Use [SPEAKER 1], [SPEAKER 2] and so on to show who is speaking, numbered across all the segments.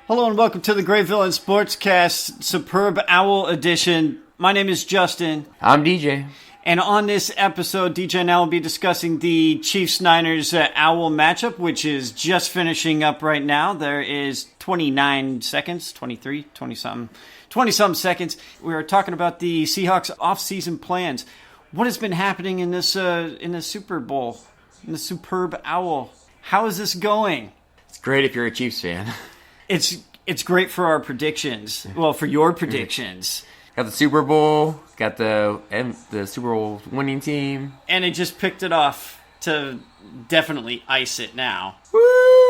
[SPEAKER 1] Hello and welcome to the Great Villain SportsCast Superb Owl Edition. My name is Justin.
[SPEAKER 2] I'm DJ.
[SPEAKER 1] And on this episode, DJ and I will be discussing the Chiefs-Niners Owl matchup, which is just finishing up right now. There is 29 seconds, 23, 20-something seconds. We are talking about the Seahawks offseason plans. What has been happening in this Super Bowl, in the Superb Owl? How is this going?
[SPEAKER 2] It's great if you're a Chiefs fan.
[SPEAKER 1] It's great for our predictions. Well, for your predictions.
[SPEAKER 2] Got the Super Bowl, got the Super Bowl winning team.
[SPEAKER 1] And it just picked it off to definitely ice it now.
[SPEAKER 2] Woo!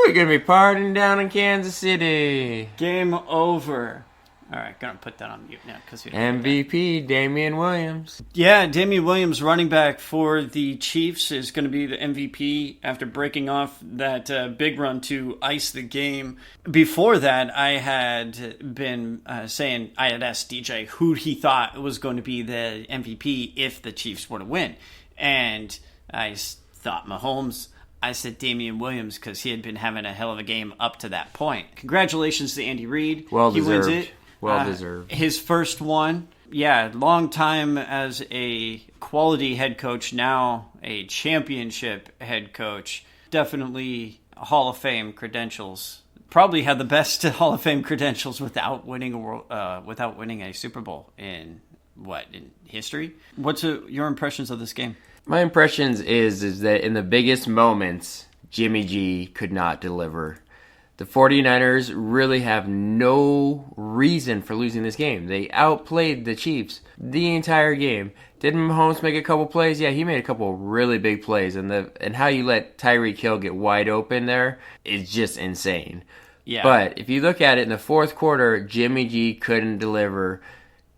[SPEAKER 2] We're going to be partying down in Kansas City.
[SPEAKER 1] Game over. All right, going to put that on mute now.
[SPEAKER 2] MVP, Damian Williams.
[SPEAKER 1] Yeah, Damian Williams, running back for the Chiefs, is going to be the MVP after breaking off that big run to ice the game. Before that, I had been saying, I had asked DJ who he thought was going to be the MVP if the Chiefs were to win. And I thought Mahomes. I said Damian Williams because he had been having a hell of a game up to that point. Congratulations to Andy Reid.
[SPEAKER 2] Well
[SPEAKER 1] deserved.
[SPEAKER 2] He wins it. Well deserved.
[SPEAKER 1] His first one. Yeah, long time as a quality head coach, now a championship head coach. Definitely Hall of Fame credentials. Probably had the best Hall of Fame credentials without winning a Super Bowl in history. What's your impressions of this game?
[SPEAKER 2] My impressions is that in the biggest moments, Jimmy G could not deliver. The 49ers really have no reason for losing this game. They outplayed the Chiefs the entire game. Did Mahomes make a couple plays? Yeah, he made a couple really big plays. And how you let Tyreek Hill get wide open there is just insane.
[SPEAKER 1] Yeah.
[SPEAKER 2] But if you look at it in the fourth quarter, Jimmy G couldn't deliver.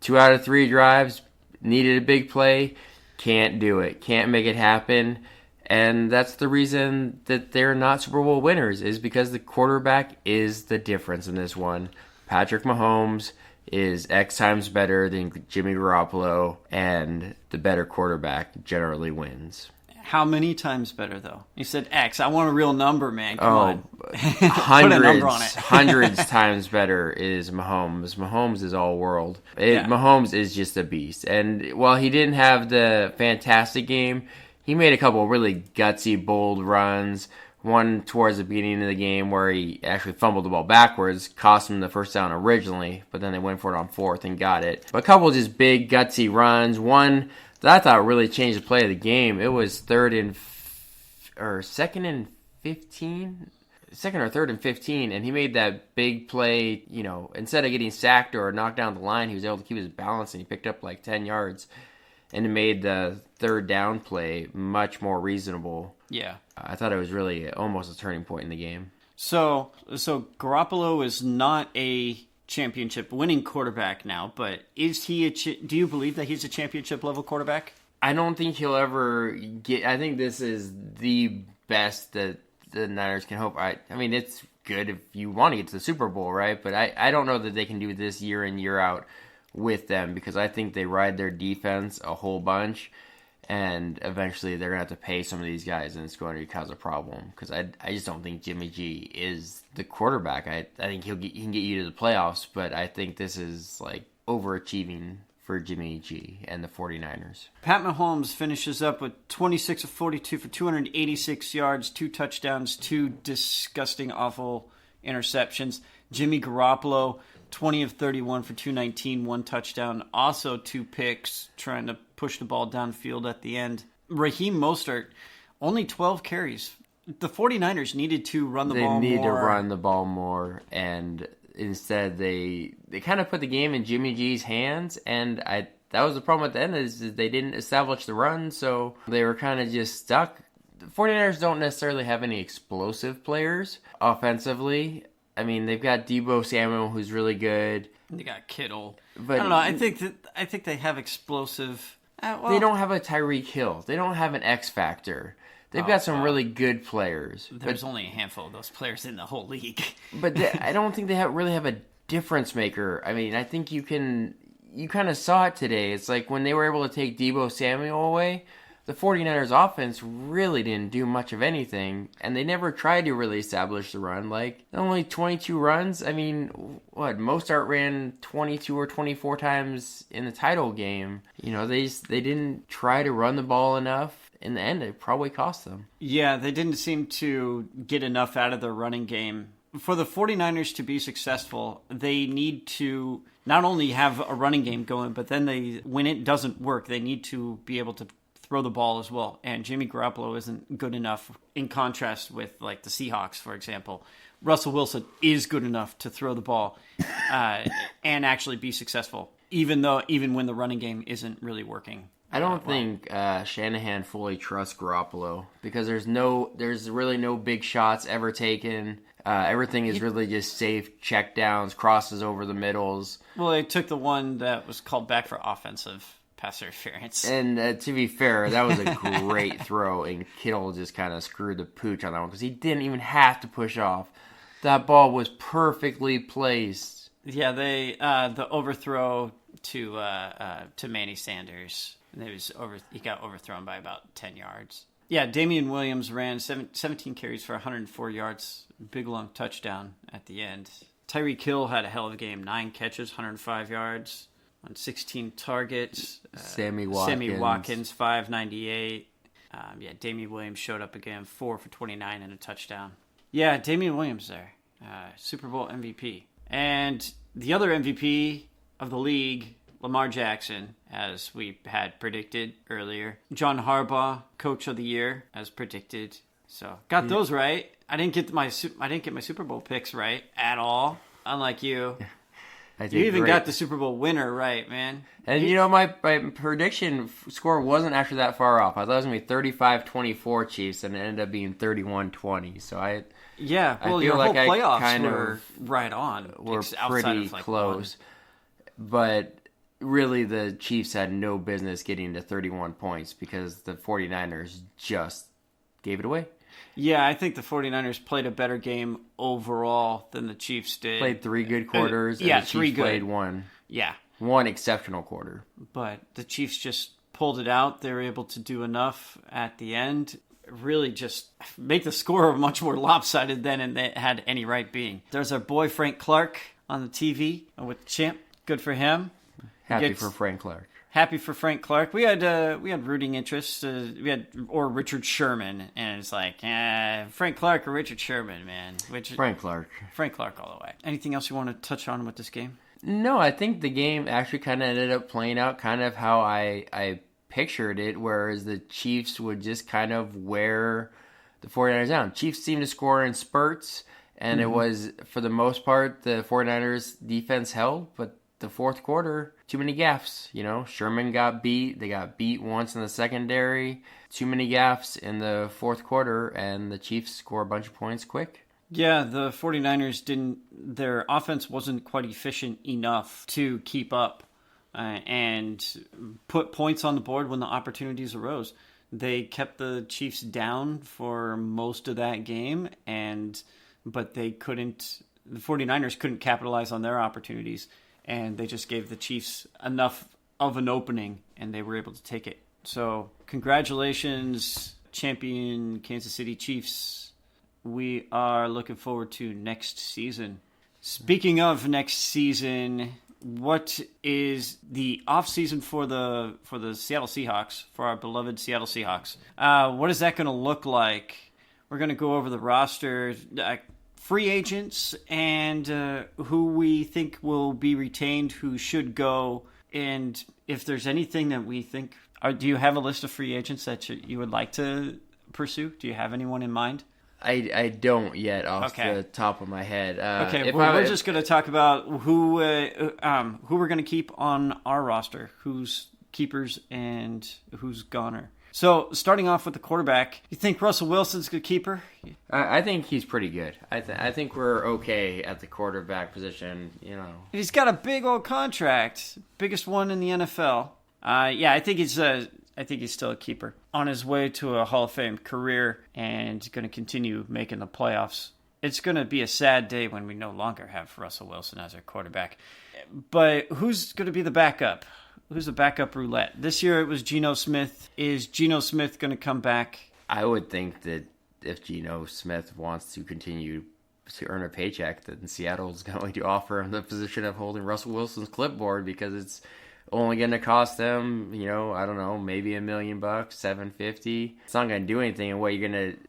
[SPEAKER 2] 2 out of 3 drives, needed a big play, can't do it, can't make it happen. And that's the reason that they're not Super Bowl winners, is because the quarterback is the difference in this one. Patrick Mahomes is X times better than Jimmy Garoppolo, and the better quarterback generally wins.
[SPEAKER 1] How many times better, though? You said X. I want a real number, man. Come on.
[SPEAKER 2] Hundreds,
[SPEAKER 1] put a number on it.
[SPEAKER 2] hundreds times better is Mahomes. Mahomes is all world. Mahomes is just a beast. And while he didn't have the fantastic game, he made a couple really gutsy, bold runs. One towards the beginning of the game where he actually fumbled the ball backwards, cost him the first down originally, but then they went for it on fourth and got it. But a couple of just big, gutsy runs. One that I thought really changed the play of the game. It was second or third and 15, and he made that big play. Instead of getting sacked or knocked down the line, he was able to keep his balance, and he picked up like 10 yards. And it made the third down play much more reasonable.
[SPEAKER 1] Yeah.
[SPEAKER 2] I thought it was really almost a turning point in the game.
[SPEAKER 1] So Garoppolo is not a championship winning quarterback now, but is he do you believe that he's a championship level quarterback?
[SPEAKER 2] I don't think he'll ever get. I think this is the best that the Niners can hope. I mean, it's good if you want to get to the Super Bowl, right? But I don't know that they can do this year in, year out with them, because I think they ride their defense a whole bunch, and eventually they're going to have to pay some of these guys, and it's going to cause a problem, because I just don't think Jimmy G is the quarterback. I think he can get you to the playoffs, but I think this is like overachieving for Jimmy G and the 49ers.
[SPEAKER 1] Pat Mahomes finishes up with 26 of 42 for 286 yards, 2 touchdowns, 2 disgusting, awful interceptions. Jimmy Garoppolo, 20 of 31 for 219, 1 touchdown, also 2 picks, trying to push the ball downfield at the end. Raheem Mostert, only 12 carries. The 49ers needed to run the ball more.
[SPEAKER 2] They need to run the ball more, and instead they kind of put the game in Jimmy G's hands, and that was the problem at the end, is they didn't establish the run, so they were kind of just stuck. The 49ers don't necessarily have any explosive players offensively. I mean, they've got Deebo Samuel, who's really good.
[SPEAKER 1] They got Kittle.
[SPEAKER 2] But
[SPEAKER 1] I don't know. I think they have explosive.
[SPEAKER 2] They don't have a Tyreek Hill. They don't have an X factor. They've got some really good players.
[SPEAKER 1] There's only a handful of those players in the whole league.
[SPEAKER 2] But I don't think they really have a difference maker. I mean, I think you kind of saw it today. It's like when they were able to take Deebo Samuel away, the 49ers offense really didn't do much of anything, and they never tried to really establish the run. Like, only 22 runs. I mean, what, Mostert ran 22 or 24 times in the title game. You know, they didn't try to run the ball enough. In the end, it probably cost them.
[SPEAKER 1] Yeah, they didn't seem to get enough out of their running game. For the 49ers to be successful, they need to not only have a running game going, but then when it doesn't work, they need to be able to throw the ball as well. And Jimmy Garoppolo isn't good enough in contrast with like the Seahawks, for example. Russell Wilson is good enough to throw the ball and actually be successful, even when the running game isn't really working.
[SPEAKER 2] I don't think Shanahan fully trusts Garoppolo because there's really no big shots ever taken. Everything is really just safe check downs, crosses over the middles.
[SPEAKER 1] Well, they took the one that was called back for offensive pass interference.
[SPEAKER 2] And to be fair, that was a great throw, and Kittle just kind of screwed the pooch on that one because he didn't even have to push off. That ball was perfectly placed.
[SPEAKER 1] Yeah, the overthrow to Manny Sanders. He got overthrown by about 10 yards. Yeah, Damian Williams ran 17 carries for 104 yards. Big, long touchdown at the end. Tyreek Hill had a hell of a game. 9 catches, 105 yards on 16 targets.
[SPEAKER 2] Sammy Watkins,
[SPEAKER 1] 598. Damian Williams showed up again, 4 for 29 and a touchdown. Yeah, Damian Williams there. Super Bowl MVP. And the other MVP of the league, Lamar Jackson, as we had predicted earlier. John Harbaugh, Coach of the Year, as predicted. So got those right. I didn't get my Super Bowl picks right at all. Unlike you, you even got the Super Bowl winner right, man.
[SPEAKER 2] And my prediction score wasn't actually that far off. I thought it was gonna be 35-24 Chiefs, and it ended up being 31-20. So I
[SPEAKER 1] your
[SPEAKER 2] feel
[SPEAKER 1] whole
[SPEAKER 2] like
[SPEAKER 1] playoffs were right on.
[SPEAKER 2] We're pretty close, but really, the Chiefs had no business getting to 31 points because the 49ers just gave it away.
[SPEAKER 1] Yeah, I think the 49ers played a better game overall than the Chiefs did.
[SPEAKER 2] Played 3 good quarters, and the Chiefs played one.
[SPEAKER 1] Yeah.
[SPEAKER 2] One exceptional quarter.
[SPEAKER 1] But the Chiefs just pulled it out. They were able to do enough at the end. Really just make the score much more lopsided than it had any right being. There's our boy Frank Clark on the TV with the champ. Good for him.
[SPEAKER 2] Happy for Frank Clark.
[SPEAKER 1] Happy for Frank Clark. We had rooting interests. Or Richard Sherman, and it's like Frank Clark or Richard Sherman, man.
[SPEAKER 2] Frank Clark.
[SPEAKER 1] Frank Clark all the way. Anything else you want to touch on with this game?
[SPEAKER 2] No, I think the game actually kind of ended up playing out kind of how I pictured it, whereas the Chiefs would just kind of wear the 49ers down. Chiefs seemed to score in spurts, and it was, for the most part, the 49ers defense held, but the fourth quarter, too many gaffes. Sherman got beat. They got beat once in the secondary. Too many gaffes in the fourth quarter, and the Chiefs score a bunch of points quick.
[SPEAKER 1] Yeah, the 49ers their offense wasn't quite efficient enough to keep up and put points on the board when the opportunities arose. They kept the Chiefs down for most of that game, but the 49ers couldn't capitalize on their opportunities. And they just gave the Chiefs enough of an opening, and they were able to take it. So, congratulations, champion Kansas City Chiefs. We are looking forward to next season. Speaking of next season, what is the offseason for the Seattle Seahawks, for our beloved Seattle Seahawks? What is that going to look like? We're going to go over the roster, free agents, and who we think will be retained, who should go, and if there's anything that we think... do you have a list of free agents that you would like to pursue? Do you have anyone in mind?
[SPEAKER 2] I don't yet off the top of my head.
[SPEAKER 1] We're just going to talk about who we're going to keep on our roster, who's keepers and who's goner. So, starting off with the quarterback, you think Russell Wilson's a good keeper?
[SPEAKER 2] I think he's pretty good. I think we're okay at the quarterback position,
[SPEAKER 1] He's got a big old contract, biggest one in the NFL. I think he's still a keeper. On his way to a Hall of Fame career and going to continue making the playoffs. It's going to be a sad day when we no longer have Russell Wilson as our quarterback. But who's going to be the backup? Who's the backup roulette? This year it was Geno Smith. Is Geno Smith going to come back?
[SPEAKER 2] I would think that if Geno Smith wants to continue to earn a paycheck, then Seattle's going to offer him the position of holding Russell Wilson's clipboard because it's only going to cost them, I don't know, maybe $1 million, $750. It's not going to do anything. And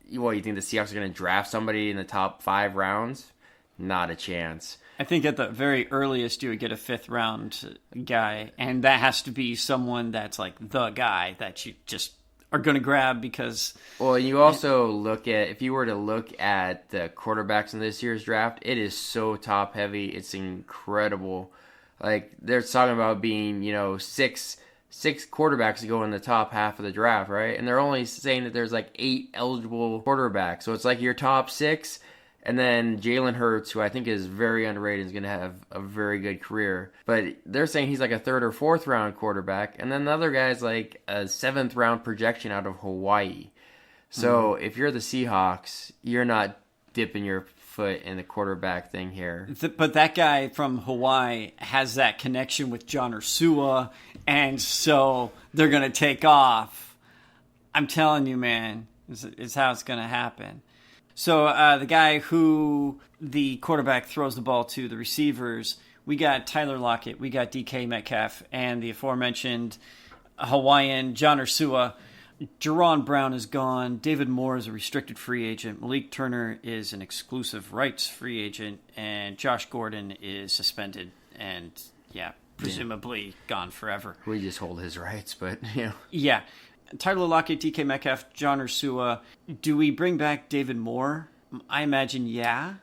[SPEAKER 2] you think the Seahawks are going to draft somebody in the top 5 rounds? Not a chance.
[SPEAKER 1] I think at the very earliest you would get a 5th round guy, and that has to be someone that's like the guy that you just are going to grab because...
[SPEAKER 2] Well, you also if you were to look at the quarterbacks in this year's draft, it is so top heavy. It's incredible. Like, they're talking about being, 6 quarterbacks to go in the top half of the draft, right? And they're only saying that there's like 8 eligible quarterbacks. So it's like your top 6, and then Jalen Hurts, who I think is very underrated, is going to have a very good career. But they're saying he's like a 3rd or 4th round quarterback. And then the other guy's like a 7th round projection out of Hawaii. So if you're the Seahawks, you're not dipping your foot in the quarterback thing here.
[SPEAKER 1] But that guy from Hawaii has that connection with John Ursua, and so they're going to take off. I'm telling you, man, is how it's going to happen. So the guy who the quarterback throws the ball to, the receivers, we got Tyler Lockett, we got DK Metcalf, and the aforementioned Hawaiian John Ursua. Jerron Brown is gone. David Moore is a restricted free agent. Malik Turner is an exclusive rights free agent. And Josh Gordon is suspended and, presumably gone forever.
[SPEAKER 2] We just hold his rights, but,
[SPEAKER 1] Yeah. Tyler Lockett, DK Metcalf, John Ursua. Do we bring back David Moore? I imagine, yeah.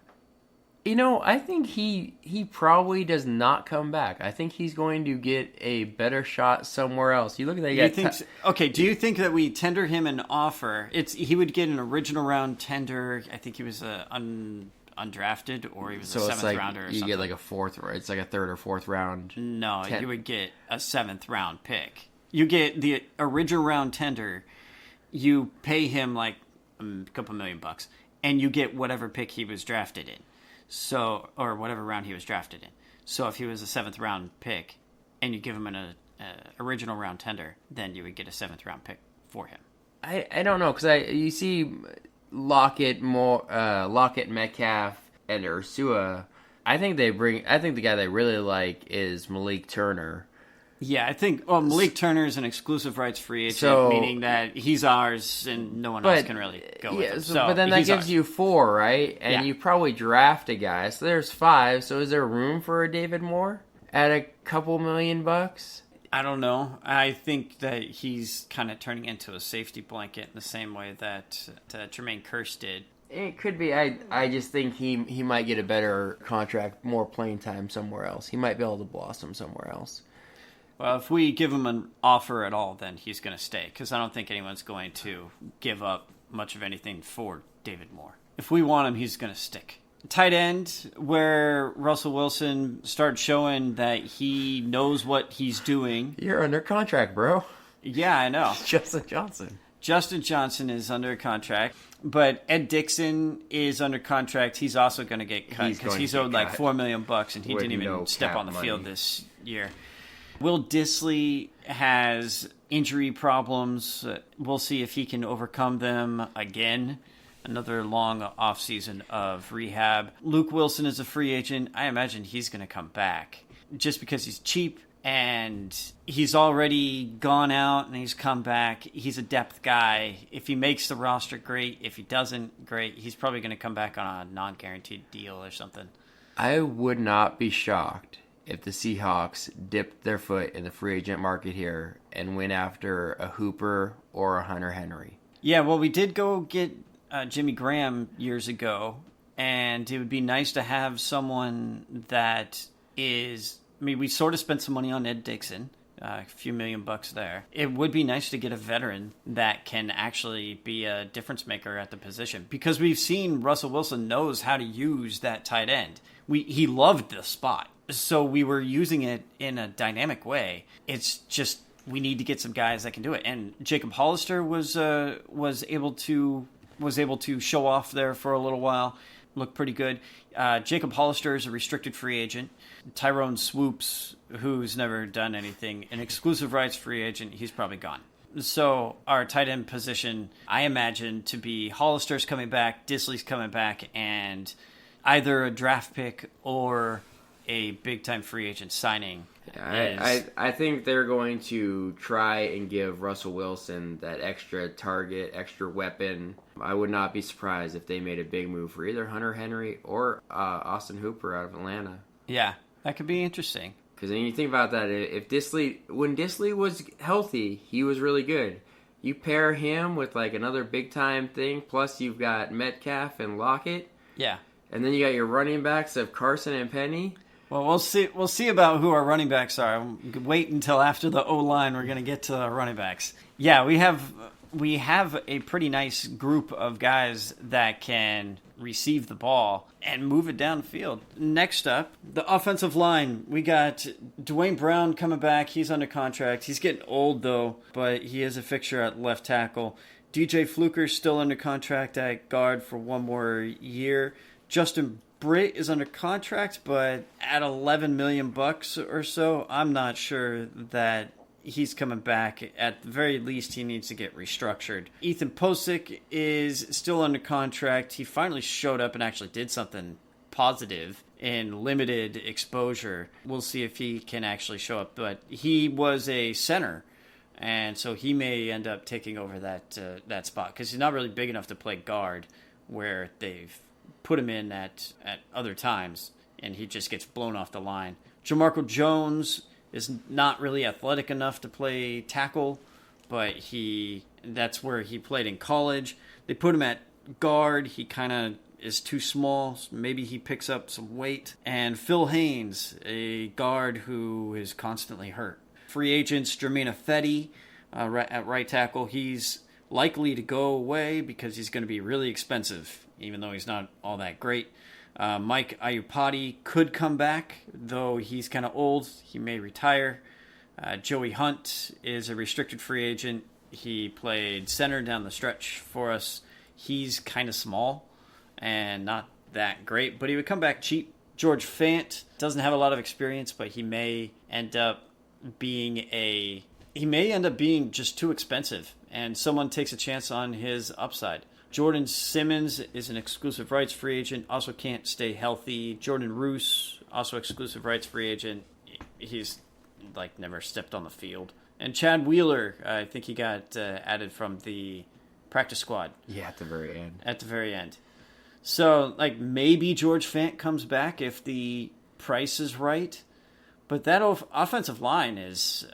[SPEAKER 2] I think he probably does not come back. I think he's going to get a better shot somewhere else. You look at that guy.
[SPEAKER 1] Do you think that we tender him an offer? He would get an original round tender. I think he was undrafted, or he was a 7th rounder or something.
[SPEAKER 2] You get like a 4th, right? It's like a 3rd or 4th round.
[SPEAKER 1] No, you would get a 7th round pick. You get the original round tender. You pay him like a couple $1 million, and you get whatever pick he was drafted in. So, or whatever round he was drafted in. So if he was a 7th round pick and you give him an original round tender, then you would get a 7th round pick for him.
[SPEAKER 2] I don't know, because you see Lockett, Metcalf, and Ursua. I think the guy they really like is Malik Turner.
[SPEAKER 1] Yeah, I think Malik Turner is an exclusive rights free agent, meaning that he's ours and no one else can really go with him.
[SPEAKER 2] But then that gives you 4, right? And you probably draft a guy. So there's 5. So is there room for a David Moore at a couple $1 million?
[SPEAKER 1] I don't know. I think that he's kind of turning into a safety blanket in the same way that Jermaine Kearse did.
[SPEAKER 2] It could be. I just think he might get a better contract, more playing time somewhere else. He might be able to blossom somewhere else.
[SPEAKER 1] Well, if we give him an offer at all, then he's going to stay, because I don't think anyone's going to give up much of anything for David Moore. If we want him, he's going to stick. Tight end, where Russell Wilson started showing that he knows what he's doing.
[SPEAKER 2] You're under contract, bro.
[SPEAKER 1] Yeah, I know.
[SPEAKER 2] Justin Johnson.
[SPEAKER 1] Justin Johnson is under contract, but Ed Dixon is under contract. He's also going to get cut because he's owed like $4 million, and he didn't even step on the field this year. Will Dissly has injury problems. We'll see if he can overcome them again. Another long offseason of rehab. Luke Wilson is a free agent. I imagine he's going to come back just because he's cheap and he's already gone out and he's come back. He's a depth guy. If he makes the roster, great. If he doesn't, great. He's probably going to come back on a non-guaranteed deal or something.
[SPEAKER 2] I would not be shocked if the Seahawks dipped their foot in the free agent market here and went after a Hooper or a Hunter Henry.
[SPEAKER 1] Yeah, well, we did go get Jimmy Graham years ago, and it would be nice to have someone that is... I mean, we sort of spent some money on Ed Dixon, a few $1 million there. It would be nice to get a veteran that can actually be a difference maker at the position, because we've seen Russell Wilson knows how to use that tight end. He loved the spot. So we were using it in a dynamic way. It's just we need to get some guys that can do it. And Jacob Hollister was able to show off there for a little while. look pretty good. Jacob Hollister is a restricted free agent. Tyrone Swoops, who's never done anything, an exclusive rights free agent, he's probably gone. So our tight end position, I imagine, to be Hollister's coming back, Disley's coming back, and either a draft pick or a big-time free agent signing.
[SPEAKER 2] I think they're going to try and give Russell Wilson that extra target, extra weapon. I would not be surprised if they made a big move for either Hunter Henry or Austin Hooper out of Atlanta.
[SPEAKER 1] Yeah, that could be interesting.
[SPEAKER 2] Because when you think about that, when Disley was healthy, he was really good. You pair him with like another big-time thing, plus you've got Metcalf and Lockett.
[SPEAKER 1] Yeah.
[SPEAKER 2] And then you got your running backs of Carson and Penny.
[SPEAKER 1] Well, we'll see about who our running backs are. Wait until after the O-line. We're going to get to the running backs. Yeah, we have a pretty nice group of guys that can receive the ball and move it downfield. Next up, the offensive line. We got Dwayne Brown coming back. He's under contract. He's getting old, though, but he is a fixture at left tackle. DJ Fluker's still under contract at guard for one more year. Justin Britt is under contract, but at $11 million or so, I'm not sure that he's coming back. At the very least, he needs to get restructured. Ethan Posick is still under contract. He finally showed up and actually did something positive in limited exposure. We'll see if he can actually show up, but he was a center, and so he may end up taking over that spot because he's not really big enough to play guard where they've put him in at other times, and he just gets blown off the line. Jamarco Jones is not really athletic enough to play tackle, but that's where he played in college. They put him at guard. He kind of is too small. So maybe he picks up some weight. And Phil Haynes, a guard who is constantly hurt. Free agents, Jermaine Ifedi at right tackle. He's likely to go away because he's going to be really expensive, even though he's not all that great. Mike Iupati could come back, though he's kind of old. He may retire. Joey Hunt is a restricted free agent. He played center down the stretch for us. He's kind of small and not that great, but he would come back cheap. George Fant doesn't have a lot of experience, but he may end up being just too expensive, and someone takes a chance on his upside. Jordan Simmons is an exclusive rights free agent, also can't stay healthy. Jordan Roos, also exclusive rights free agent. He's never stepped on the field. And Chad Wheeler, I think he got added from the practice squad.
[SPEAKER 2] Yeah, at the very end.
[SPEAKER 1] So, maybe George Fant comes back if the price is right. But that offensive line is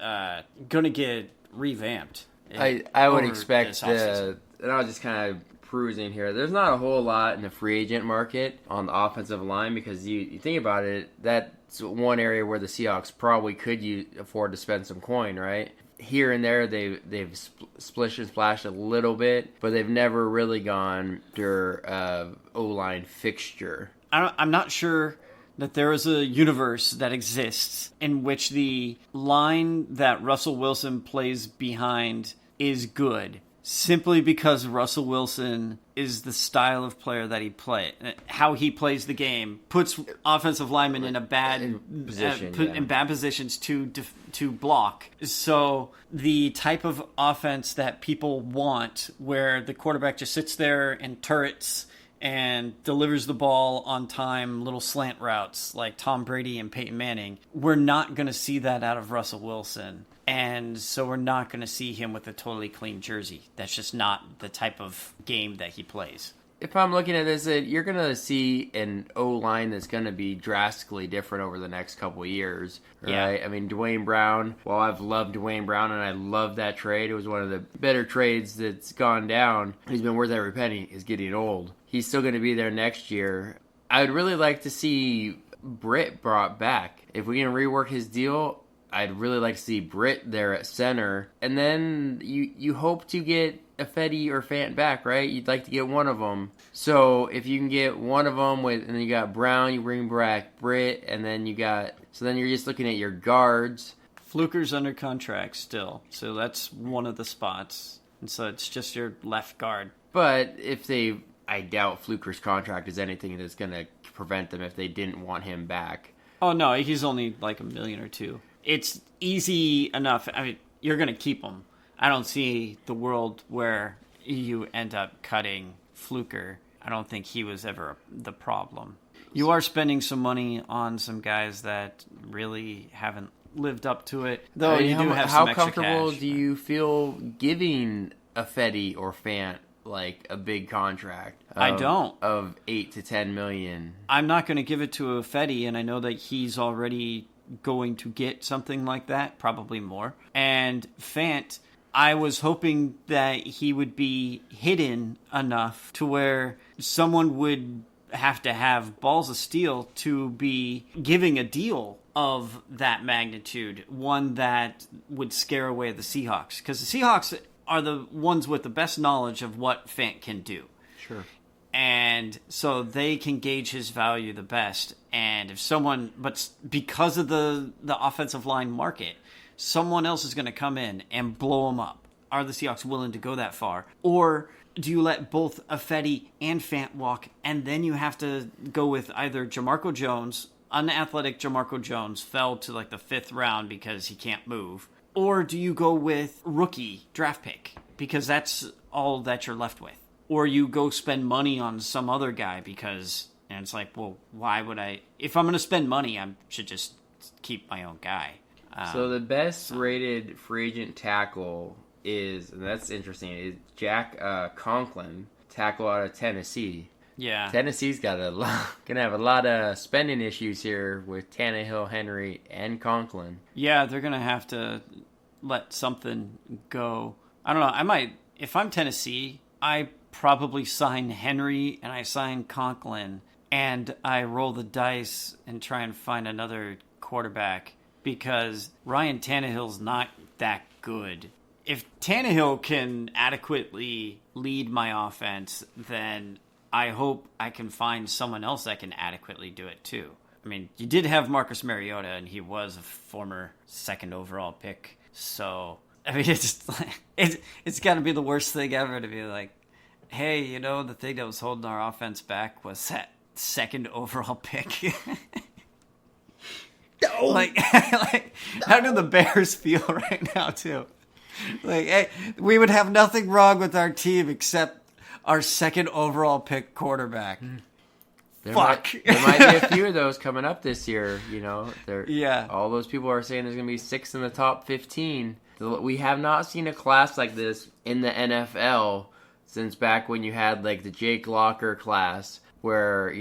[SPEAKER 1] going to get revamped.
[SPEAKER 2] I would expect, and I was just kind of perusing here, there's not a whole lot in the free agent market on the offensive line because you think about it, that's one area where the Seahawks probably could afford to spend some coin, right? Here and there, they've splished and splashed a little bit, but they've never really gone to O-line fixture.
[SPEAKER 1] I'm not sure that there is a universe that exists in which the line that Russell Wilson plays behind is good, simply because Russell Wilson is the style of player that he plays. How he plays the game puts offensive linemen in a bad position, in bad positions to block. So the type of offense that people want, where the quarterback just sits there and turrets and delivers the ball on time, little slant routes like Tom Brady and Peyton Manning, we're not going to see that out of Russell Wilson. And so we're not going to see him with a totally clean jersey. That's just not the type of game that he plays.
[SPEAKER 2] If I'm looking at this, you're going to see an O-line that's going to be drastically different over the next couple of years. Right? Yeah. I mean, Dwayne Brown, while I've loved Dwayne Brown and I love that trade, it was one of the better trades that's gone down. He's been worth every penny. He's getting old. He's still going to be there next year. I would really like to see Britt brought back. If we can rework his deal, I'd really like to see Britt there at center. And then you hope to get Ifedi or Fant back, right? You'd like to get one of them. So if you can get one of them and then you got Brown, you bring back Britt, and then then you're just looking at your guards.
[SPEAKER 1] Fluker's under contract still, so that's one of the spots. And so it's just your left guard.
[SPEAKER 2] But if they I doubt Fluker's contract is anything that's going to prevent them if they didn't want him back.
[SPEAKER 1] Oh, no, he's only like $1 million or $2 million. It's easy enough. I mean, you're going to keep him. I don't see the world where you end up cutting Fluker. I don't think he was ever the problem. You are spending some money on some guys that really haven't lived up to it, though. You do have some extra cash.
[SPEAKER 2] How comfortable do you feel giving a Fetty or Fant like a big contract?
[SPEAKER 1] I don't.
[SPEAKER 2] Of $8 to $10 million.
[SPEAKER 1] I'm not going to give it to a Fetty, and I know that he's already going to get something like that, probably more. And Fant, I was hoping that he would be hidden enough to where someone would have to have balls of steel to be giving a deal of that magnitude, one that would scare away the Seahawks. Because the Seahawks are the ones with the best knowledge of what Fant can do.
[SPEAKER 2] Sure.
[SPEAKER 1] And so they can gauge his value the best. And if someone, but because of the offensive line market, someone else is going to come in and blow him up. Are the Seahawks willing to go that far? Or do you let both Fetty and Fant walk, and then you have to go with either Jamarco Jones, unathletic Jamarco Jones, fell to like the 5th round because he can't move, or do you go with rookie draft pick because that's all that you're left with? Or you go spend money on some other guy because, and it's like, well, why would I? If I'm going to spend money, I should just keep my own guy.
[SPEAKER 2] So the best rated free agent tackle is, and that's interesting, is Jack Conklin, tackle out of Tennessee.
[SPEAKER 1] Yeah.
[SPEAKER 2] Tennessee's gonna have a lot of spending issues here with Tannehill, Henry, and Conklin.
[SPEAKER 1] Yeah, they're gonna have to let something go. I don't know. If I'm Tennessee, I probably sign Henry and I sign Conklin and I roll the dice and try and find another quarterback because Ryan Tannehill's not that good. If Tannehill can adequately lead my offense, then I hope I can find someone else that can adequately do it too. I mean, you did have Marcus Mariota, and he was a former 2nd overall pick. So, I mean, it's got to be the worst thing ever to be like, hey, the thing that was holding our offense back was that 2nd overall pick.
[SPEAKER 2] No.
[SPEAKER 1] Like, how do the Bears feel right now too? Like, hey, we would have nothing wrong with our team except our 2nd overall pick quarterback. Fuck.
[SPEAKER 2] There might be a few of those coming up this year.
[SPEAKER 1] Yeah.
[SPEAKER 2] All those people are saying there's going to be 6 in the top 15. We have not seen a class like this in the NFL since back when you had like the Jake Locker class, where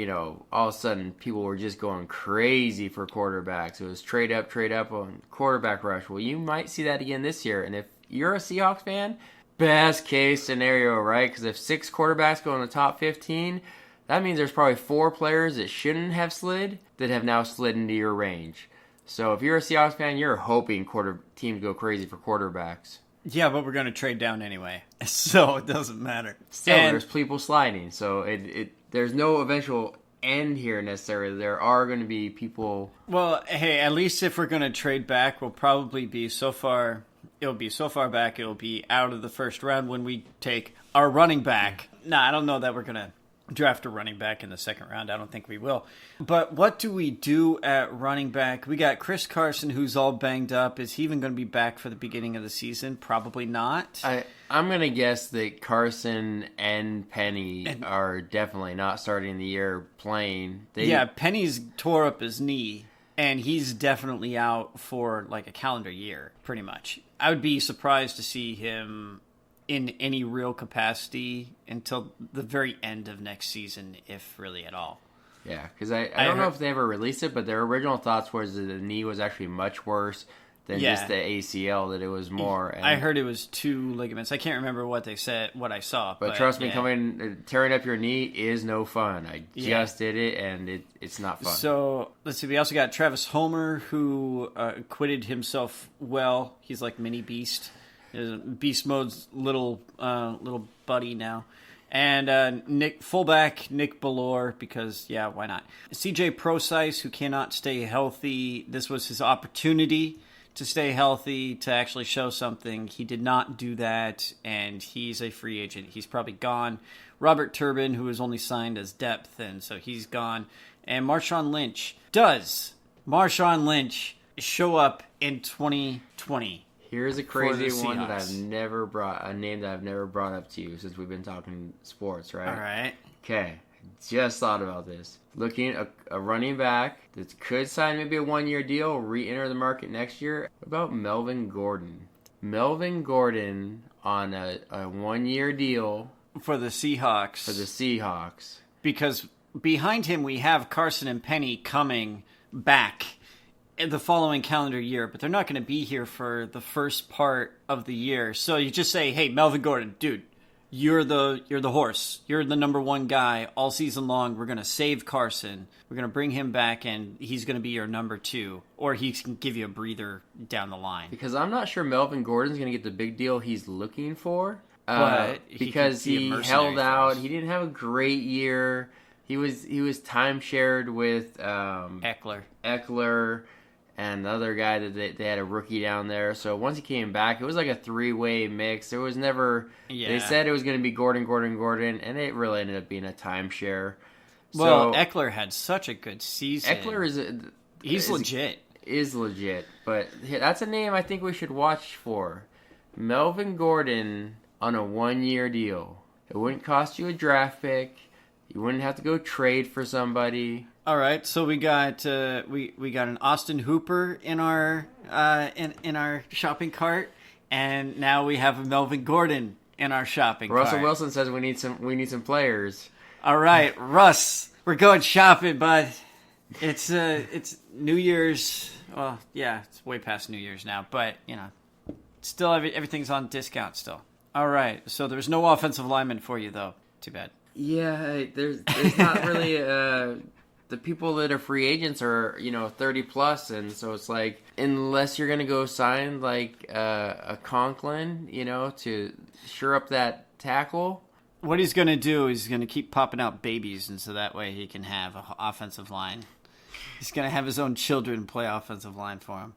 [SPEAKER 2] all of a sudden people were just going crazy for quarterbacks. It was trade up on quarterback rush. Well, you might see that again this year, and if you're a Seahawks fan, best case scenario, right? Because if 6 quarterbacks go in the top 15, that means there's probably 4 players that shouldn't have slid that have now slid into your range. So if you're a Seahawks fan, you're hoping teams go crazy for quarterbacks.
[SPEAKER 1] Yeah, but we're going to trade down anyway, so it doesn't matter.
[SPEAKER 2] Still, there's people sliding, so there's no eventual end here necessarily. There are going to be people.
[SPEAKER 1] Well, hey, at least if we're going to trade back, we'll probably be so far. It'll be so far back, it'll be out of the 1st round when we take our running back. I don't know that we're going to draft a running back in the 2nd round. I don't think we will. But what do we do at running back? We got Chris Carson, who's all banged up. Is he even going to be back for the beginning of the season? Probably not.
[SPEAKER 2] I'm going to guess that Carson and Penny are definitely not starting the year playing.
[SPEAKER 1] Penny's tore up his knee, and he's definitely out for like a calendar year, pretty much. I would be surprised to see him in any real capacity until the very end of next season, if really at all.
[SPEAKER 2] Yeah, because I don't know if they ever released it, but their original thoughts was that the knee was actually much worse than just the ACL, that it was more. And
[SPEAKER 1] I heard it was 2 ligaments. I can't remember what they said, what I saw.
[SPEAKER 2] But trust me, tearing up your knee is no fun. I just did it, and it's not fun.
[SPEAKER 1] So, let's see. We also got Travis Homer, who acquitted himself well. He's like mini Beast. Beast Mode's little buddy now. And fullback Nick Bellore, because, why not? CJ Prosise, who cannot stay healthy. This was his opportunity to stay healthy, to actually show something. He did not do that, and he's a free agent. He's probably gone. Robert Turbin, who was only signed as depth, and so he's gone. And Marshawn Lynch. Does Marshawn Lynch show up in 2020?
[SPEAKER 2] Here's a crazy one that I've never brought, a name that I've never brought up to you since we've been talking sports, right?
[SPEAKER 1] All right.
[SPEAKER 2] Okay. Just thought about this. Looking at a running back that could sign maybe a 1-year deal, re-enter the market next year. What about Melvin Gordon? Melvin Gordon on a 1-year deal.
[SPEAKER 1] For the Seahawks. Because behind him we have Carson and Penny coming back in the following calendar year, but they're not going to be here for the first part of the year. So you just say, hey, Melvin Gordon, dude, you're the horse. You're the number one guy all season long. We're going to save Carson. We're going to bring him back, and he's going to be your number 2. Or he can give you a breather down the line.
[SPEAKER 2] Because I'm not sure Melvin Gordon's going to get the big deal he's looking for.
[SPEAKER 1] But
[SPEAKER 2] because he held out. He didn't have a great year. He was time-shared with Eckler and the other guy that they had a rookie down there. So once he came back, it was like a 3-way mix. There was never... Yeah. They said it was going to be Gordon, and it really ended up being a timeshare.
[SPEAKER 1] Well, Eckler had such a good season.
[SPEAKER 2] Eckler
[SPEAKER 1] He's legit.
[SPEAKER 2] Is legit. But that's a name I think we should watch for. Melvin Gordon on a 1-year deal. It wouldn't cost you a draft pick. You wouldn't have to go trade for somebody.
[SPEAKER 1] All right, so we got we got an Austin Hooper in our in our shopping cart, and now we have a Melvin Gordon in our shopping cart.
[SPEAKER 2] Russell Wilson says we need some players.
[SPEAKER 1] All right, Russ, we're going shopping, bud. It's New Year's. Well, yeah, it's way past New Year's now, but still everything's on discount still. All right, so there's no offensive lineman for you though. Too bad.
[SPEAKER 2] Yeah, there's not really the people that are free agents are 30 plus, and so it's like unless you're gonna go sign like a Conklin, to shore up that tackle.
[SPEAKER 1] What he's gonna do is he's gonna keep popping out babies, and so that way he can have an offensive line. He's gonna have his own children play offensive line for him.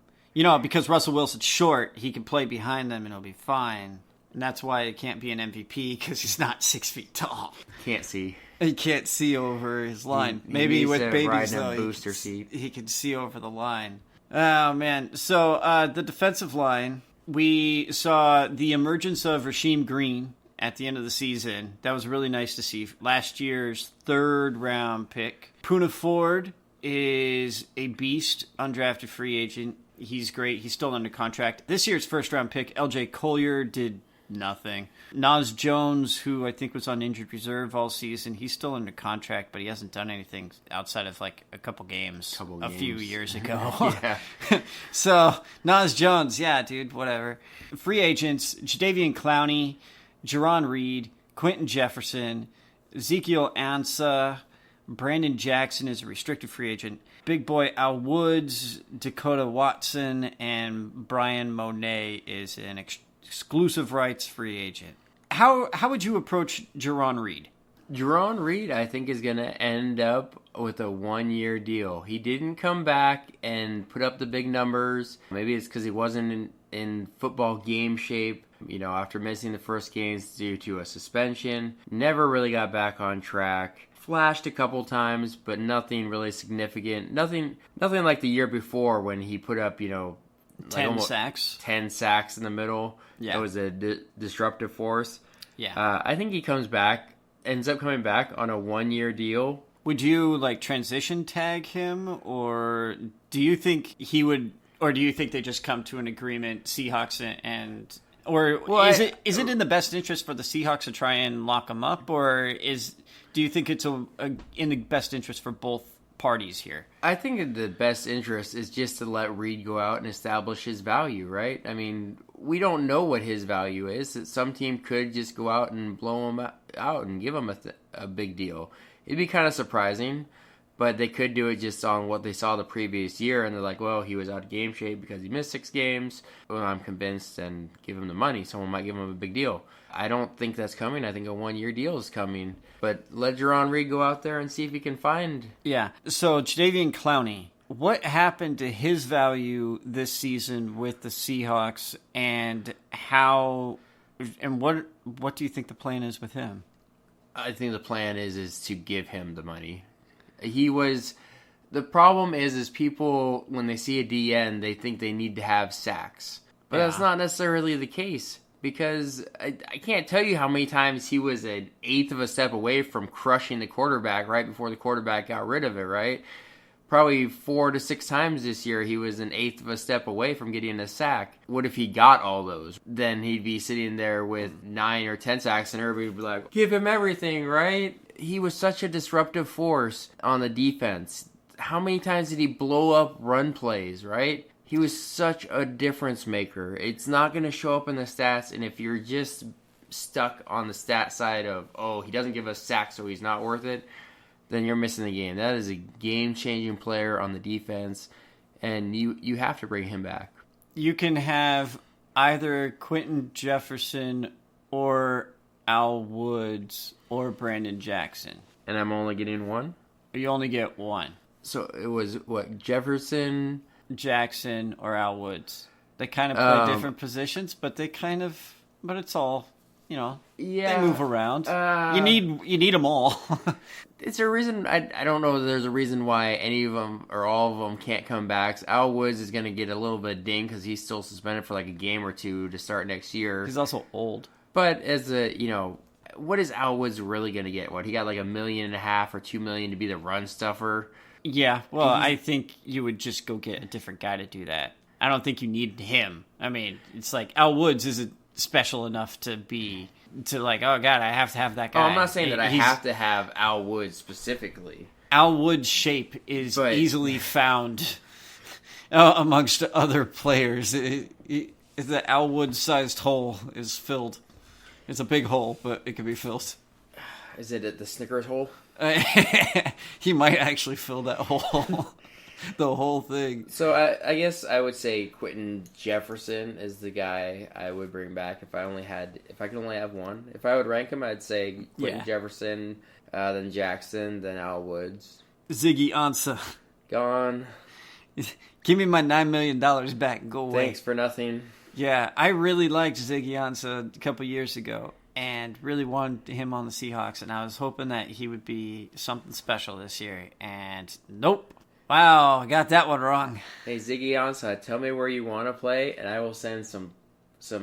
[SPEAKER 1] Because Russell Wilson's short, he can play behind them and he'll be fine. And that's why it can't be an MVP, because he's not 6 feet tall.
[SPEAKER 2] Can't see.
[SPEAKER 1] He can't see over his line. Maybe with babies, though,
[SPEAKER 2] booster seat.
[SPEAKER 1] He can see over the line. Oh, man. So, the defensive line, we saw the emergence of Rasheem Green at the end of the season. That was really nice to see. Last year's 3rd-round pick. Poona Ford is a beast, undrafted free agent. He's great. He's still under contract. This year's 1st-round pick, LJ Collier, did nothing. Nas Jones, who I think was on injured reserve all season, he's still under contract, but he hasn't done anything outside of like a couple games a few years ago.
[SPEAKER 2] Yeah.
[SPEAKER 1] So, Nas Jones, yeah, dude, whatever. Free agents, Jadeveon Clowney, Jerron Reed, Quentin Jefferson, Ezekiel Ansah, Brandon Jackson is a restricted free agent. Big boy Al Woods, Dakota Watson, and Brian Monet is an exclusive rights free agent. How would you approach Jerron Reed?
[SPEAKER 2] Jerron Reed, I think, is going to end up with a 1-year deal. He didn't come back and put up the big numbers. Maybe it's because he wasn't in football game shape, after missing the first games due to a suspension. Never really got back on track. Flashed a couple times, but nothing really significant. Nothing like the year before when he put up,
[SPEAKER 1] 10 sacks.
[SPEAKER 2] 10 sacks in the middle.
[SPEAKER 1] Yeah.
[SPEAKER 2] That was a disruptive force.
[SPEAKER 1] Yeah.
[SPEAKER 2] I think he ends up coming back on a 1-year deal.
[SPEAKER 1] Would you transition tag him, or do you think he would, or do you think they just come to an agreement, Seahawks is it in the best interest for the Seahawks to try and lock him up, or do you think it's in the best interest for both parties here?
[SPEAKER 2] I think the best interest is just to let Reed go out and establish his value, right? I mean, we don't know what his value is. Some team could just go out and blow him out and give him a big deal. It'd be kind of surprising, but they could do it just on what they saw the previous year, and they're like, well, he was out of game shape because he missed 6 games. Well, I'm convinced, and give him the money. Someone might give him a big deal. I don't think that's coming. I think a 1-year deal is coming. But let Jerron Reed go out there and see if he can find...
[SPEAKER 1] Yeah. So, Jadeveon Clowney, What happened to his value this season with the Seahawks, and what do you think the plan is with him?
[SPEAKER 2] I think the plan is to give him the money. The problem is people, when they see a DN, they think they need to have sacks. But that's not necessarily the case, because I can't tell you how many times he was an eighth of a step away from crushing the quarterback right before the quarterback got rid of it, right? Probably 4 to 6 times this year he was an eighth of a step away from getting a sack. What if he got all those? Then he'd be sitting there with 9 or 10 sacks and everybody would be like, give him everything, right? He was such a disruptive force on the defense. How many times did he blow up run plays, right? He was such a difference maker. It's not going to show up in the stats, and if you're just stuck on the stat side of, oh, he doesn't give us sacks so he's not worth it, then you're missing the game. That is a game-changing player on the defense, and you have to bring him back.
[SPEAKER 1] You can have either Quentin Jefferson or Al Woods or Brandon Jackson.
[SPEAKER 2] And I'm only getting one?
[SPEAKER 1] You only get one.
[SPEAKER 2] So it was, Jefferson,
[SPEAKER 1] Jackson, or Al Woods. They kind of play different positions, but it's all, they move around. You need them all.
[SPEAKER 2] It's a reason, I don't know if there's a reason why any of them or all of them can't come back. Al Woods is going to get a little bit of ding because he's still suspended for like a game or two to start next year.
[SPEAKER 1] He's also old.
[SPEAKER 2] But what is Al Woods really going to get? He got like $1.5 million or $2 million to be the run stuffer?
[SPEAKER 1] Yeah, well, I think you would just go get a different guy to do that. I don't think you need him. I mean, it's like Al Woods isn't special enough to like, oh, God, I have to have that guy.
[SPEAKER 2] Oh, I'm not saying that I have to have Al Woods specifically.
[SPEAKER 1] Al Woods' shape is easily found amongst other players. The Al Woods-sized hole is filled. It's a big hole, but it can be filled.
[SPEAKER 2] Is it at the Snickers hole?
[SPEAKER 1] He might actually fill that hole. The whole thing.
[SPEAKER 2] So I guess I would say Quentin Jefferson is the guy I would bring back if I could only have one. If I would rank him, I'd say Quentin Jefferson, then Jackson, then Al Woods.
[SPEAKER 1] Ziggy Ansah.
[SPEAKER 2] Gone.
[SPEAKER 1] Give me my $9 million back and go away.
[SPEAKER 2] Thanks for nothing.
[SPEAKER 1] Yeah, I really liked Ziggy Ansah a couple years ago and really wanted him on the Seahawks, and I was hoping that he would be something special this year, and nope. Wow, I got that one wrong.
[SPEAKER 2] Hey, Ziggy Ansah, tell me where you want to play, and I will send some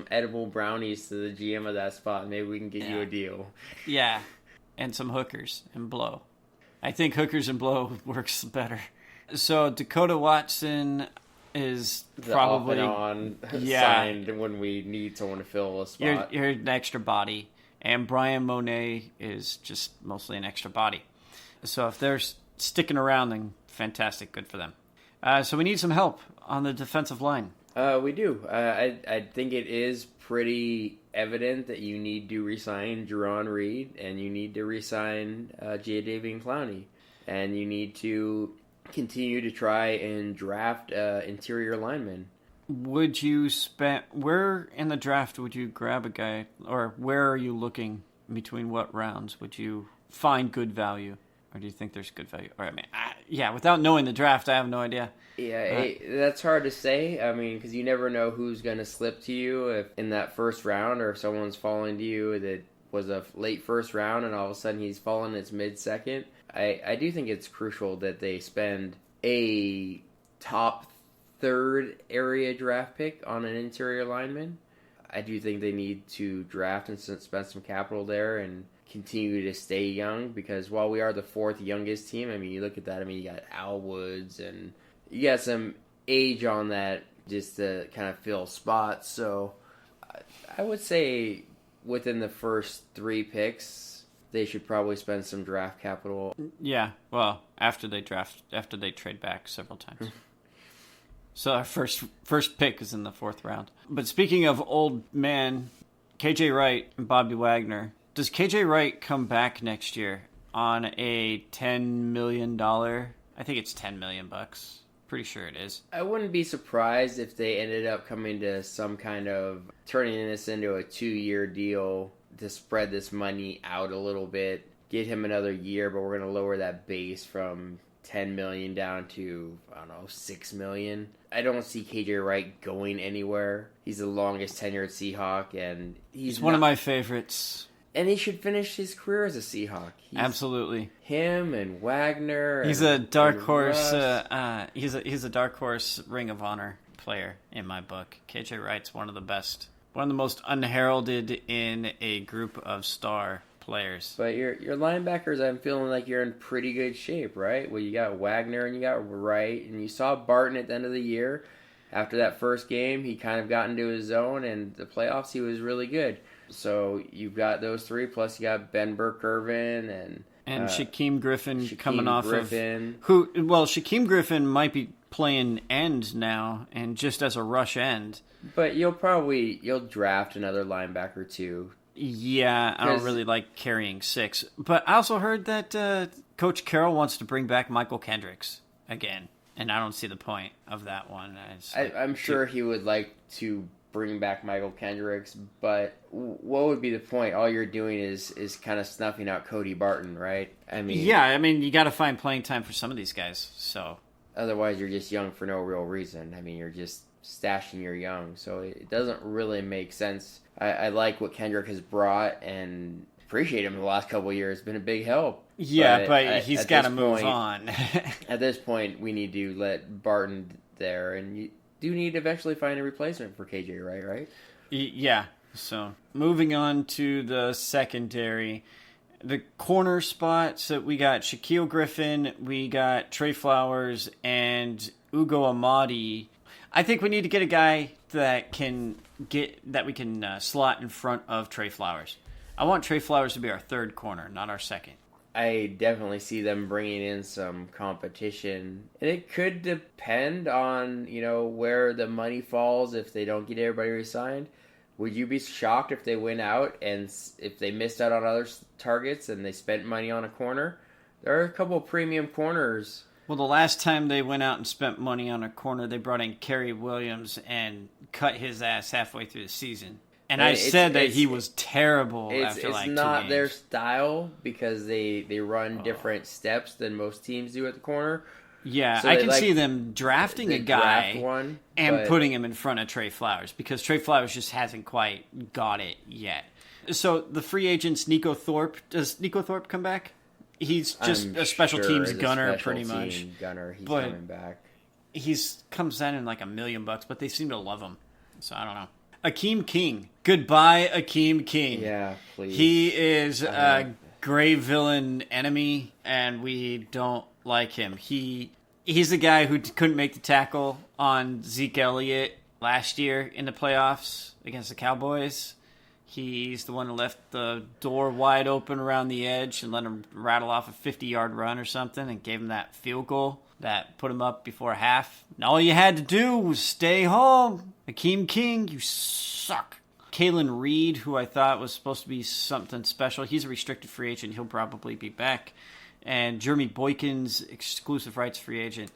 [SPEAKER 2] edible brownies to the GM of that spot. Maybe we can get you a deal.
[SPEAKER 1] Yeah, and some hookers and blow. I think hookers and blow works better. So Dakota Watson is probably
[SPEAKER 2] off and on signed when we need someone to fill a spot.
[SPEAKER 1] You're an extra body, and Brian Monet is just mostly an extra body. So if they're sticking around, then fantastic, good for them. So we need some help on the defensive line.
[SPEAKER 2] We do. I think it is pretty evident that you need to re-sign Jerron Reed, and you need to re-sign Jadeveon Clowney, and you need to continue to try and draft interior linemen.
[SPEAKER 1] Where in the draft would you grab a guy, or where are you looking between what rounds would you find good value? Or do you think there's good value? Or without knowing the draft, I have no idea.
[SPEAKER 2] Yeah, that's hard to say. I mean, because you never know who's going to slip to you if in that first round, or if someone's falling to you that was a late first round and all of a sudden he's fallen its mid-second. I do think it's crucial that they spend a top third area draft pick on an interior lineman. I do think they need to draft and spend some capital there and continue to stay young, because while we are the fourth youngest team, I mean, you look at that, I mean, you got Al Woods and you got some age on that just to kind of fill spots. So I would say within the first 3 picks, they should probably spend some draft capital.
[SPEAKER 1] Yeah, well, after they trade back several times. So our first pick is in the 4th round. But speaking of old man, KJ Wright and Bobby Wagner, does KJ Wright come back next year on a $10 million? I think it's $10 million. Pretty sure it is.
[SPEAKER 2] I wouldn't be surprised if they ended up coming to some kind of turning this into a 2-year deal to spread this money out a little bit, get him another year, but we're going to lower that base from $10 million down to, I don't know, $6 million. I don't see KJ Wright going anywhere. He's the longest tenured Seahawk, and he's
[SPEAKER 1] one of my favorites.
[SPEAKER 2] And he should finish his career as a Seahawk.
[SPEAKER 1] Absolutely.
[SPEAKER 2] Him and Wagner.
[SPEAKER 1] He's a dark horse. He's a dark horse Ring of Honor player in my book. KJ Wright's one of the best, one of the most unheralded in a group of star players.
[SPEAKER 2] But your linebackers, I'm feeling like you're in pretty good shape, right? Well, you got Wagner and you got Wright, and you saw Barton at the end of the year. After that first game, he kind of got into his zone, and the playoffs, he was really good. So you've got those three, plus you got Ben Burke-Irvin
[SPEAKER 1] and Shaquem Griffin coming off
[SPEAKER 2] Griffin.
[SPEAKER 1] Shaquem Griffin might be playing end now, and just as a rush end.
[SPEAKER 2] But you'll draft another linebacker too.
[SPEAKER 1] Yeah, I don't really like carrying 6. But I also heard that Coach Carroll wants to bring back Michael Kendricks again, and I don't see the point of that one.
[SPEAKER 2] I'm sure he would like to bring back Michael Kendricks, but what would be the point? All you're doing is kind of snuffing out Cody Barton, right?
[SPEAKER 1] You got to find playing time for some of these guys. So
[SPEAKER 2] otherwise, you're just young for no real reason. I mean, you're just stashing your young, so it doesn't really make sense. I like what Kendrick has brought and appreciate him in the last couple of years. It's been a big help.
[SPEAKER 1] Yeah, but he's got to move on.
[SPEAKER 2] At this point, we need to let Barton there, and you do need to eventually find a replacement for KJ Wright, right?
[SPEAKER 1] Yeah. So moving on to the secondary, the corner spot. So we got Shaquille Griffin, we got Trey Flowers, and Ugo Amadi. I think we need to get a guy that we can slot in front of Trey Flowers. I want Trey Flowers to be our third corner, not our second.
[SPEAKER 2] I definitely see them bringing in some competition. And it could depend on, where the money falls if they don't get everybody re-signed. Would you be shocked if they went out and if they missed out on other targets and they spent money on a corner? There are a couple of premium corners.
[SPEAKER 1] Well, the last time they went out and spent money on a corner, they brought in Kerry Williams and cut his ass halfway through the season. And I said that he was terrible after like 2 games. It's not
[SPEAKER 2] their style because they run different steps than most teams do at the corner.
[SPEAKER 1] Yeah, so I can see them drafting a guy and putting him in front of Trey Flowers because Trey Flowers just hasn't quite got it yet. So the free agent's Nico Thorpe. Does Nico Thorpe come back? He's just a special teams gunner, pretty much.
[SPEAKER 2] Gunner, he's coming back.
[SPEAKER 1] He's comes in like $1 million, but they seem to love him. So I don't know. Akeem King. Goodbye, Akeem King.
[SPEAKER 2] Yeah, please.
[SPEAKER 1] He is a gray villain enemy, and we don't like him. He's the guy who couldn't make the tackle on Zeke Elliott last year in the playoffs against the Cowboys. He's the one who left the door wide open around the edge and let him rattle off a 50-yard run or something and gave him that field goal that put him up before half. And all you had to do was stay home. Akeem King, you suck. Kalen Reed, who I thought was supposed to be something special, he's a restricted free agent. He'll probably be back. And Jeremy Boykins, exclusive rights free agent.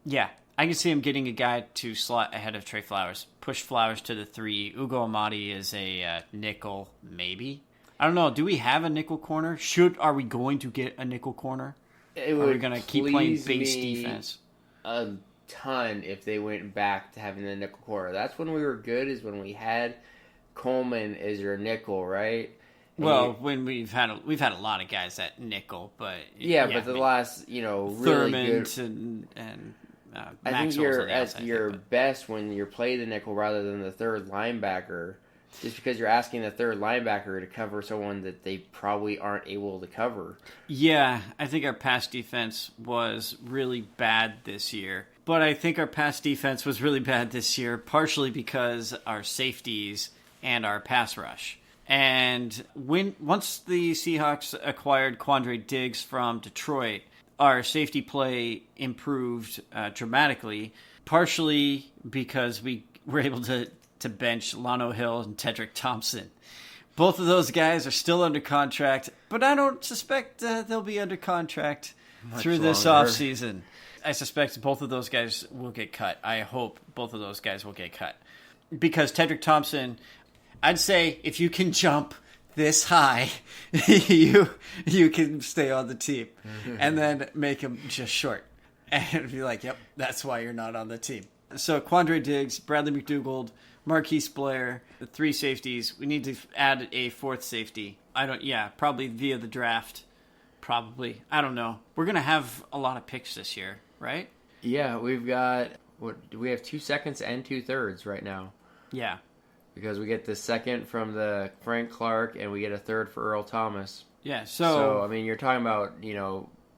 [SPEAKER 1] Yeah, I can see him getting a guy to slot ahead of Trey Flowers. Push Flowers to the 3. Ugo Amadi is a nickel, maybe. I don't know. Do we have a nickel corner? Are we going to get a nickel corner? Are we going to keep playing base defense?
[SPEAKER 2] A ton if they went back to having the nickel corner. That's when we were good, is when we had Coleman as your nickel, right?
[SPEAKER 1] Well, when we've had a lot of guys at nickel, but
[SPEAKER 2] but the last really good
[SPEAKER 1] and
[SPEAKER 2] I think you're at your best when you're playing the nickel rather than the third linebacker, just because you're asking the third linebacker to cover someone that they probably aren't able to cover.
[SPEAKER 1] Yeah, I think our pass defense was really bad this year. But I think our pass defense was really bad this year partially because our safeties and our pass rush. And once the Seahawks acquired Quandre Diggs from Detroit, our safety play improved dramatically, partially because we were able to bench Lano Hill and Tedrick Thompson. Both of those guys are still under contract, but I don't suspect they'll be under contract through this offseason. I suspect both of those guys will get cut. I hope both of those guys will get cut. Because Tedrick Thompson, I'd say if you can jump this high, you can stay on the team. And then make him just short. And it'd be like, yep, that's why you're not on the team. So Quandre Diggs, Bradley McDougald, Marquise Blair, the 3 safeties. We need to add a 4th safety. Probably via the draft. Probably. I don't know. We're going to have a lot of picks this year, right?
[SPEAKER 2] Yeah, we've got, we have 2 seconds and 2 thirds right now.
[SPEAKER 1] Yeah.
[SPEAKER 2] Because we get the second from the Frank Clark and we get a third for Earl Thomas.
[SPEAKER 1] Yeah,
[SPEAKER 2] so I mean, you're talking about,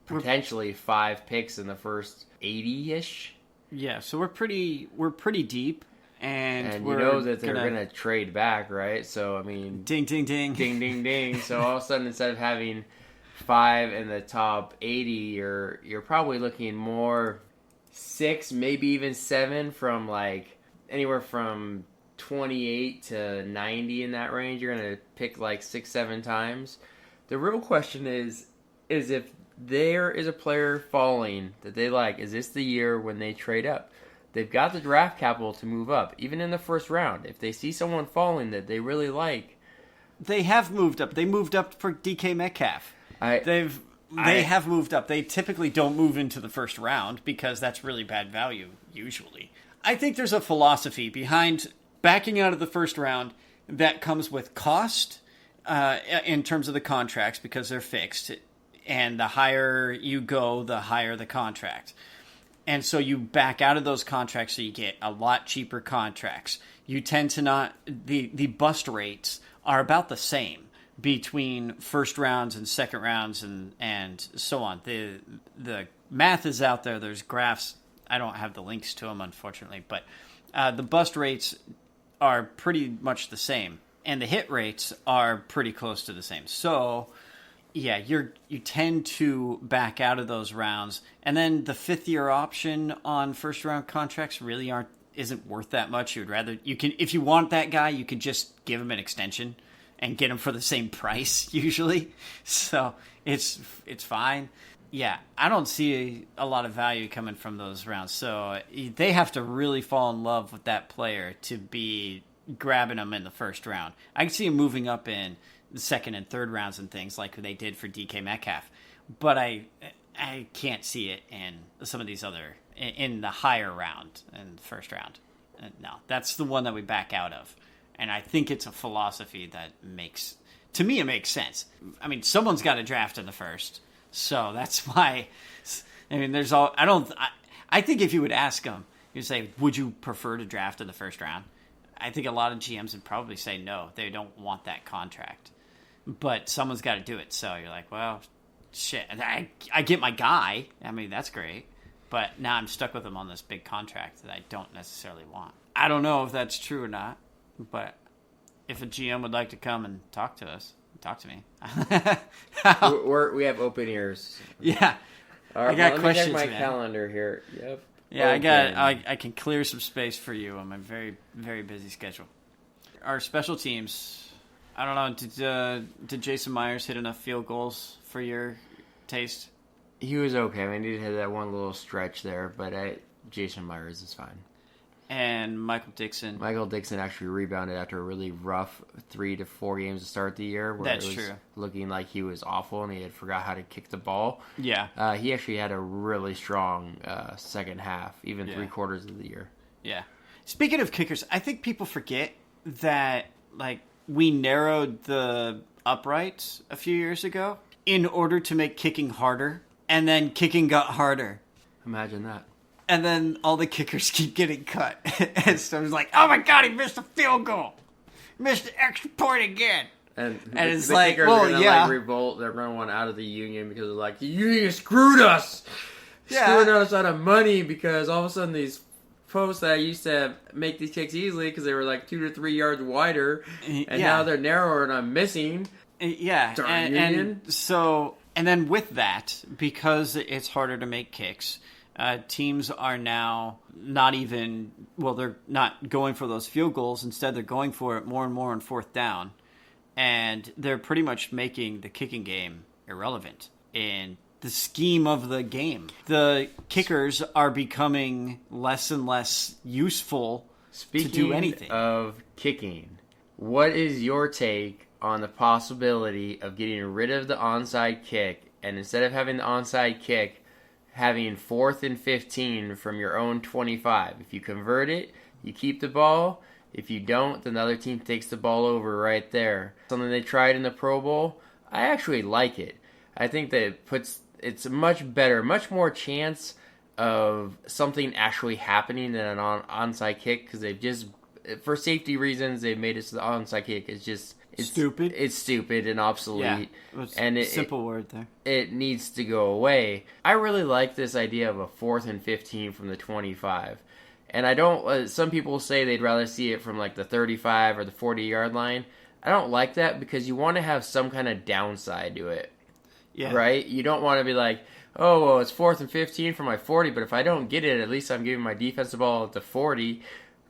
[SPEAKER 2] potentially 5 picks in the first 80-ish.
[SPEAKER 1] Yeah, so we're pretty deep. And
[SPEAKER 2] you know that they're going to trade back, right? So, I mean...
[SPEAKER 1] Ding, ding, ding.
[SPEAKER 2] Ding, ding, ding. So, all of a sudden, instead of having 5 in the top 80, you're probably looking more 6, maybe even 7 from, anywhere from 28 to 90 in that range. You're going to pick, 6, 7 times. The real question is if there is a player falling that they like, is this the year when they trade up? They've got the draft capital to move up, even in the first round. If they see someone falling that they really like,
[SPEAKER 1] they have moved up. They moved up for DK Metcalf. They have moved up. They typically don't move into the first round because that's really bad value usually. I think there's a philosophy behind backing out of the first round that comes with cost in terms of the contracts because they're fixed, and the higher you go, the higher the contract. And so you back out of those contracts so you get a lot cheaper contracts. You tend to not... The bust rates are about the same between first rounds and second rounds and so on. The math is out there. There's graphs. I don't have the links to them, unfortunately. But the bust rates are pretty much the same. And the hit rates are pretty close to the same. So... yeah, you tend to back out of those rounds, and then the 5th-year option on first-round contracts really isn't worth that much. If you want that guy, you could just give him an extension and get him for the same price usually. So it's fine. Yeah, I don't see a lot of value coming from those rounds. So they have to really fall in love with that player to be grabbing him in the first round. I can see him moving up in the second and third rounds and things like they did for DK Metcalf. But I can't see it in some of these in the higher round, in the first round. No, that's the one that we back out of. And I think it's a philosophy that to me, it makes sense. I mean, someone's got to draft in the first. So that's why, I think if you would ask them, you'd say, would you prefer to draft in the first round? I think a lot of GMs would probably say no, they don't want that contract. But someone's got to do it. So you're like, well, shit. I get my guy. I mean, that's great. But now I'm stuck with him on this big contract that I don't necessarily want. I don't know if that's true or not. But if a GM would like to come and talk to us, talk to me.
[SPEAKER 2] We have open ears.
[SPEAKER 1] Yeah.
[SPEAKER 2] Right,
[SPEAKER 1] I got questions,
[SPEAKER 2] check my
[SPEAKER 1] man.
[SPEAKER 2] calendar here. Yep.
[SPEAKER 1] Yeah, I can clear some space for you on my very, very busy schedule. Our special teams... I don't know. Did Jason Myers hit enough field goals for your taste?
[SPEAKER 2] He was okay. I mean, he had that one little stretch there, but Jason Myers is fine.
[SPEAKER 1] And Michael Dixon.
[SPEAKER 2] Michael Dixon actually rebounded after a really rough 3 to 4 games to start the year. Where
[SPEAKER 1] That's
[SPEAKER 2] it was
[SPEAKER 1] true.
[SPEAKER 2] Looking like he was awful and he had forgot how to kick the ball.
[SPEAKER 1] Yeah.
[SPEAKER 2] He actually had a really strong second half, even 3/4 of the year.
[SPEAKER 1] Yeah. Speaking of kickers, I think people forget that we narrowed the uprights a few years ago in order to make kicking harder, and then kicking got harder.
[SPEAKER 2] Imagine that.
[SPEAKER 1] And then all the kickers keep getting cut. And so it's like, oh my God, he missed a field goal. Missed the extra point again.
[SPEAKER 2] And
[SPEAKER 1] it's
[SPEAKER 2] the
[SPEAKER 1] like,
[SPEAKER 2] kickers
[SPEAKER 1] well,
[SPEAKER 2] are gonna revolt. They're going to want out of the union because they're like, the union screwed us. Screwing us out of money because all of a sudden these posts that I used to make these kicks easily because they were 2 to 3 yards wider, and now they're narrower and I'm missing.
[SPEAKER 1] Yeah,
[SPEAKER 2] Darn union.
[SPEAKER 1] And then with that, because it's harder to make kicks, teams are now they're not going for those field goals. Instead, they're going for it more and more on fourth down, and they're pretty much making the kicking game irrelevant in the scheme of the game. The kickers are becoming less and less useful to do anything.
[SPEAKER 2] Speaking of kicking, what is your take on the possibility of getting rid of the onside kick and instead of having the onside kick, having 4th and 15 from your own 25. If you convert it, you keep the ball. If you don't, then the other team takes the ball over right there. Something they tried in the Pro Bowl. I actually like it. I think that it's a much better, much more chance of something actually happening than an onside kick, because they've just, for safety reasons, they've made it so the onside kick is just
[SPEAKER 1] stupid.
[SPEAKER 2] It's stupid and obsolete.
[SPEAKER 1] Yeah,
[SPEAKER 2] and
[SPEAKER 1] simple word there.
[SPEAKER 2] It needs to go away. I really like this idea of a 4th and 15 from the 25. And I don't, some people say they'd rather see it from like the 35 or the 40-yard line. I don't like that, because you want to have some kind of downside to it.
[SPEAKER 1] Yeah.
[SPEAKER 2] Right? You don't want to be like, oh, well, it's 4th and 15 from my 40, but if I don't get it, at least I'm giving my defensive ball at the 40,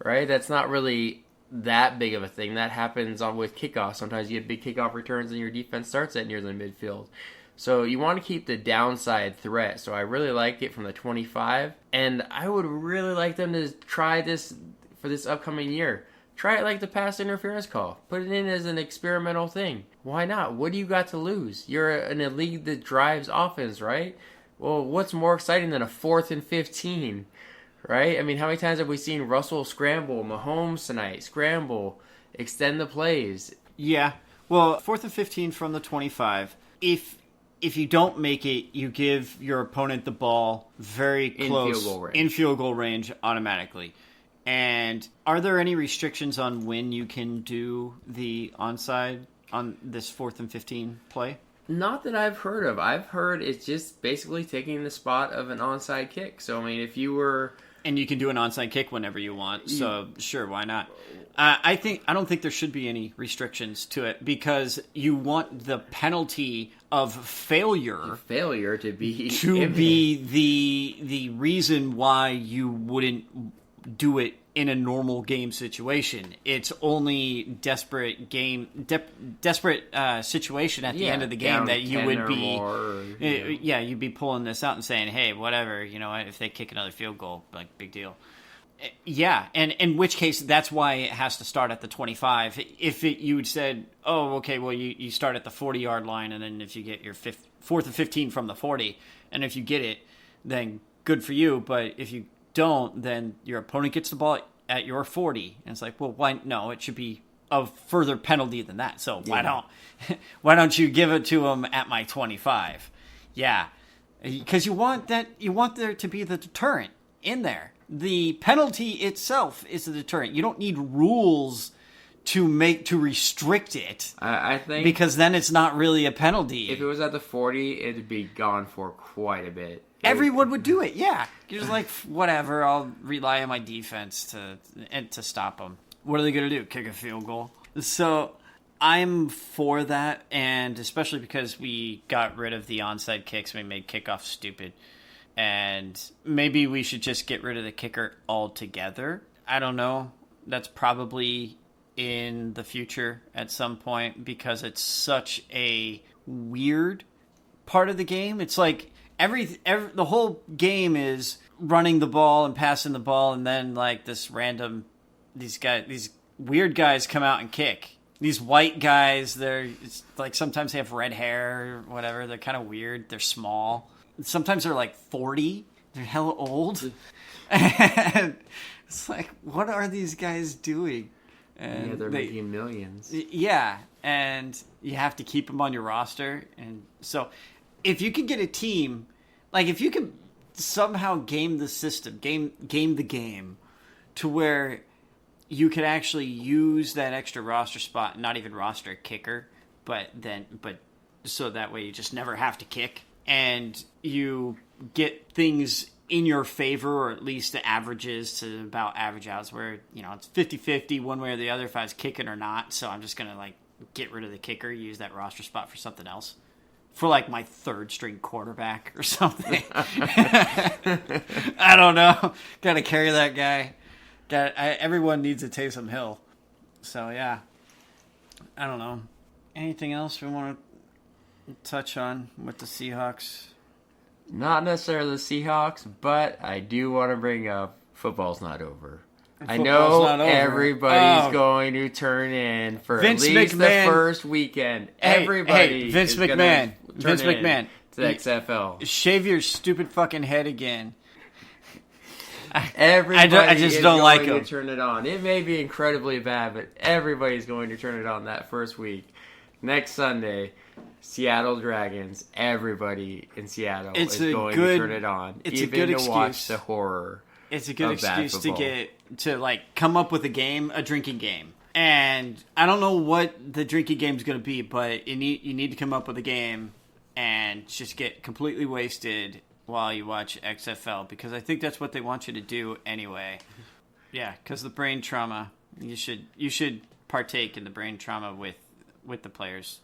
[SPEAKER 2] right? That's not really that big of a thing. That happens with kickoffs. Sometimes you get big kickoff returns and your defense starts at near the midfield. So you want to keep the downside threat. So I really liked it from the 25, and I would really like them to try this for this upcoming year. Try it like the pass interference call. Put it in as an experimental thing. Why not? What do you got to lose? You're in a league that drives offense, right? Well, what's more exciting than a 4th and 15, right? I mean, how many times have we seen Russell scramble, Mahomes tonight, scramble, extend the plays?
[SPEAKER 1] Yeah. Well, 4th and 15 from the 25. If you don't make it, you give your opponent the ball very close in field goal range automatically. And are there any restrictions on when you can do the onside on this 4th and 15 play?
[SPEAKER 2] Not that I've heard of. I've heard it's just basically taking the spot of an onside kick. So, I mean, if you were...
[SPEAKER 1] And you can do an onside kick whenever you want. So, sure, why not? I don't think there should be any restrictions to it, because you want the penalty of failure
[SPEAKER 2] to
[SPEAKER 1] be the reason why you wouldn't do it in a normal game situation. It's only desperate situation at the end of the game that you would be you'd be pulling this out and saying, hey, whatever, if they kick another field goal, like, big deal. Yeah, and in which case that's why it has to start at the 25. If you said, oh, okay, well, you start at the 40-yard line, and then if you get your 4th and 15 from the 40, and if you get it, then good for you. But if you don't, then your opponent gets the ball at your 40, and it's like, well, why? No, it should be a further penalty than that. So why don't you give it to them at my 25? Yeah, because you want there to be the deterrent in there. The penalty itself is the deterrent. You don't need rules to restrict it.
[SPEAKER 2] I think,
[SPEAKER 1] because then it's not really a penalty.
[SPEAKER 2] If it was at the 40, it'd be gone for quite a bit.
[SPEAKER 1] Everyone would do it, yeah. You're just like, whatever, I'll rely on my defense to stop them. What are they going to do? Kick a field goal? So I'm for that, and especially because we got rid of the onside kicks, we made kickoff stupid. And maybe we should just get rid of the kicker altogether. I don't know. That's probably in the future at some point, because it's such a weird part of the game. It's like the whole game is running the ball and passing the ball, and then like these weird guys come out and kick. These white guys, it's like sometimes they have red hair or whatever. They're kind of weird. They're small. Sometimes they're like 40. They're hella old. And it's like, what are these guys doing? And
[SPEAKER 2] they're making millions.
[SPEAKER 1] Yeah, and you have to keep them on your roster. And so if you can get a team, like if you can somehow game the system, game the game to where you could actually use that extra roster spot, not even roster a kicker, but so that way you just never have to kick. And you get things in your favor, or at least the averages to about average outs, where, it's 50-50 one way or the other if I was kicking or not. So I'm just going to, like, get rid of the kicker, use that roster spot for something else. For, like, my third-string quarterback or something. I don't know. Got to carry that guy. Everyone needs a Taysom Hill. So, yeah. I don't know. Anything else we want to touch on with the Seahawks?
[SPEAKER 2] Not necessarily the Seahawks, but I do want to bring up football's not over. I know
[SPEAKER 1] not over.
[SPEAKER 2] everybody's going to turn in for
[SPEAKER 1] Vince
[SPEAKER 2] at least
[SPEAKER 1] McMahon.
[SPEAKER 2] the first weekend. Everybody
[SPEAKER 1] Vince
[SPEAKER 2] is
[SPEAKER 1] McMahon.
[SPEAKER 2] Vince McMahon to the XFL.
[SPEAKER 1] Shave your stupid fucking head again.
[SPEAKER 2] Everybody
[SPEAKER 1] I just don't like
[SPEAKER 2] going
[SPEAKER 1] him.
[SPEAKER 2] to turn it on. It may be incredibly bad, but everybody's going to turn it on that first week. Next Sunday, Seattle Dragons. Everybody in Seattle is going to turn it on.
[SPEAKER 1] It's
[SPEAKER 2] even
[SPEAKER 1] a good
[SPEAKER 2] to
[SPEAKER 1] excuse.
[SPEAKER 2] watch the horror.
[SPEAKER 1] It's a good
[SPEAKER 2] of bad
[SPEAKER 1] excuse to
[SPEAKER 2] football.
[SPEAKER 1] come up with a drinking game. And I don't know what the drinking game is going to be, but you need to come up with a game and just get completely wasted while you watch XFL, because I think that's what they want you to do anyway. Yeah, because the brain trauma, you should partake in the brain trauma with the players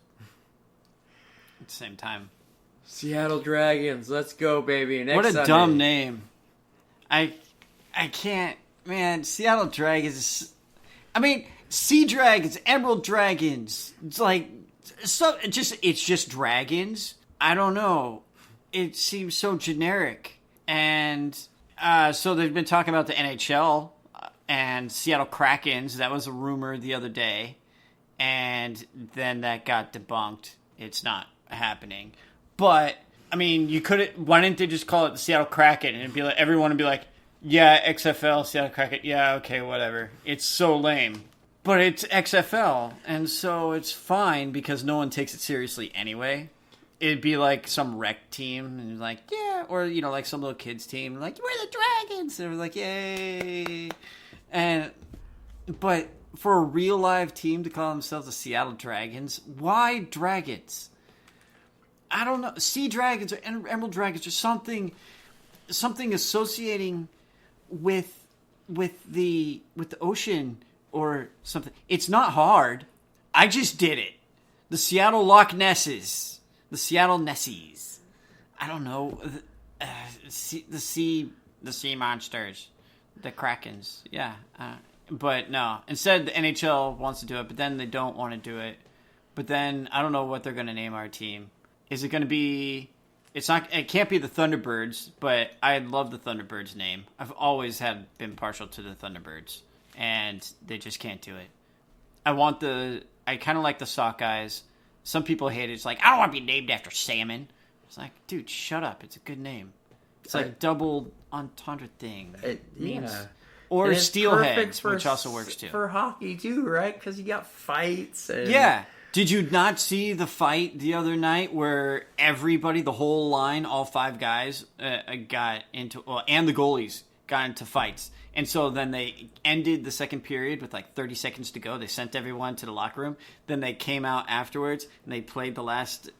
[SPEAKER 1] at the same time.
[SPEAKER 2] Seattle Dragons, let's go, baby. Next
[SPEAKER 1] What a
[SPEAKER 2] Sunday.
[SPEAKER 1] dumb name. I can't, man. Seattle Dragons. I mean, Sea Dragons, Emerald Dragons. It's like it's just dragons. I don't know. It seems so generic. And so they've been talking about the NHL and Seattle Krakens. That was a rumor the other day. And then that got debunked. It's not happening. But, I mean, why didn't they just call it the Seattle Kraken? And it'd be like, everyone would be like, yeah, XFL, Seattle Kraken. Yeah, okay, whatever. It's so lame. But it's XFL. And so it's fine because no one takes it seriously anyway. It'd be like some rec team, and like, yeah, or like some little kids team, like, we're the Dragons, and we're like, yay, but for a real live team to call themselves the Seattle Dragons, why Dragons? I don't know, Sea Dragons or Emerald Dragons or something associating with the ocean or something. It's not hard. I just did it. The Seattle Loch Nesses. The Seattle Nessies. I don't know. The sea monsters. The Krakens. Yeah. But no. Instead, the NHL wants to do it, but then they don't want to do it. But then, I don't know what they're going to name our team. Is it going to be... It can't be the Thunderbirds, but I love the Thunderbirds name. I've always been partial to the Thunderbirds. And they just can't do it. I kind of like the Sockeyes. Some people hate it. It's like, I don't want to be named after salmon. It's like, dude, shut up. It's a good name. It's like a double entendre thing.
[SPEAKER 2] It means... Yeah.
[SPEAKER 1] Or steelhead,
[SPEAKER 2] for,
[SPEAKER 1] which also works too.
[SPEAKER 2] For hockey too, right? Because you got fights. And...
[SPEAKER 1] Yeah. Did you not see the fight the other night where everybody, the whole line, all five guys got into... and the goalies got into fights. And so then they ended the second period with like 30 seconds to go. They sent everyone to the locker room. Then they came out afterwards and they played the last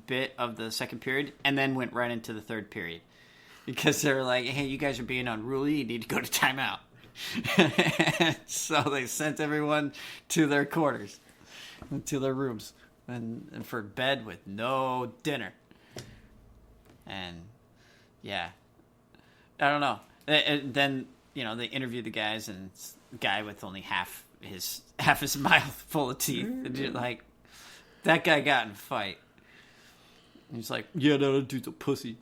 [SPEAKER 1] bit of the second period and then went right into the third period. Because they were like, hey, you guys are being unruly. You need to go to timeout. So they sent everyone to their quarters, to their rooms, and for bed with no dinner. And yeah, I don't know. And then... they interview the guys, and it's a guy with only half his mouth full of teeth. And you're like, that guy got in a fight. And he's like, yeah, no, that dude's a pussy.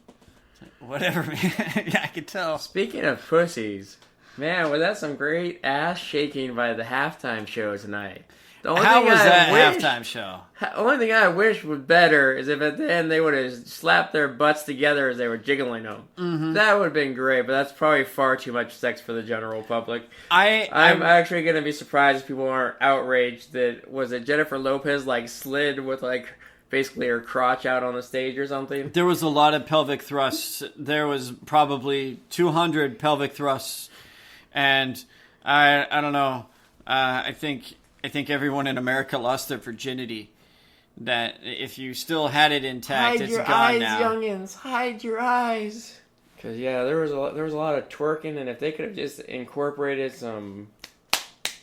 [SPEAKER 1] It's like, whatever, man. Yeah, I can tell.
[SPEAKER 2] Speaking of pussies, man, was that some great ass shaking by the halftime show tonight?
[SPEAKER 1] How was that halftime show?
[SPEAKER 2] The only thing I wish was better is if at the end they would have slapped their butts together as they were jiggling them. Mm-hmm. That would have been great, but that's probably far too much sex for the general public. I'm actually going to be surprised if people aren't outraged that, was it Jennifer Lopez slid with basically her crotch out on the stage or something?
[SPEAKER 1] There was a lot of pelvic thrusts. There was probably 200 pelvic thrusts, and I don't know. I think everyone in America lost their virginity. That if you still had it intact, it's gone now.
[SPEAKER 2] Hide your eyes, youngins. Hide your eyes. Because, yeah, there was a lot of twerking, and if they could have just incorporated some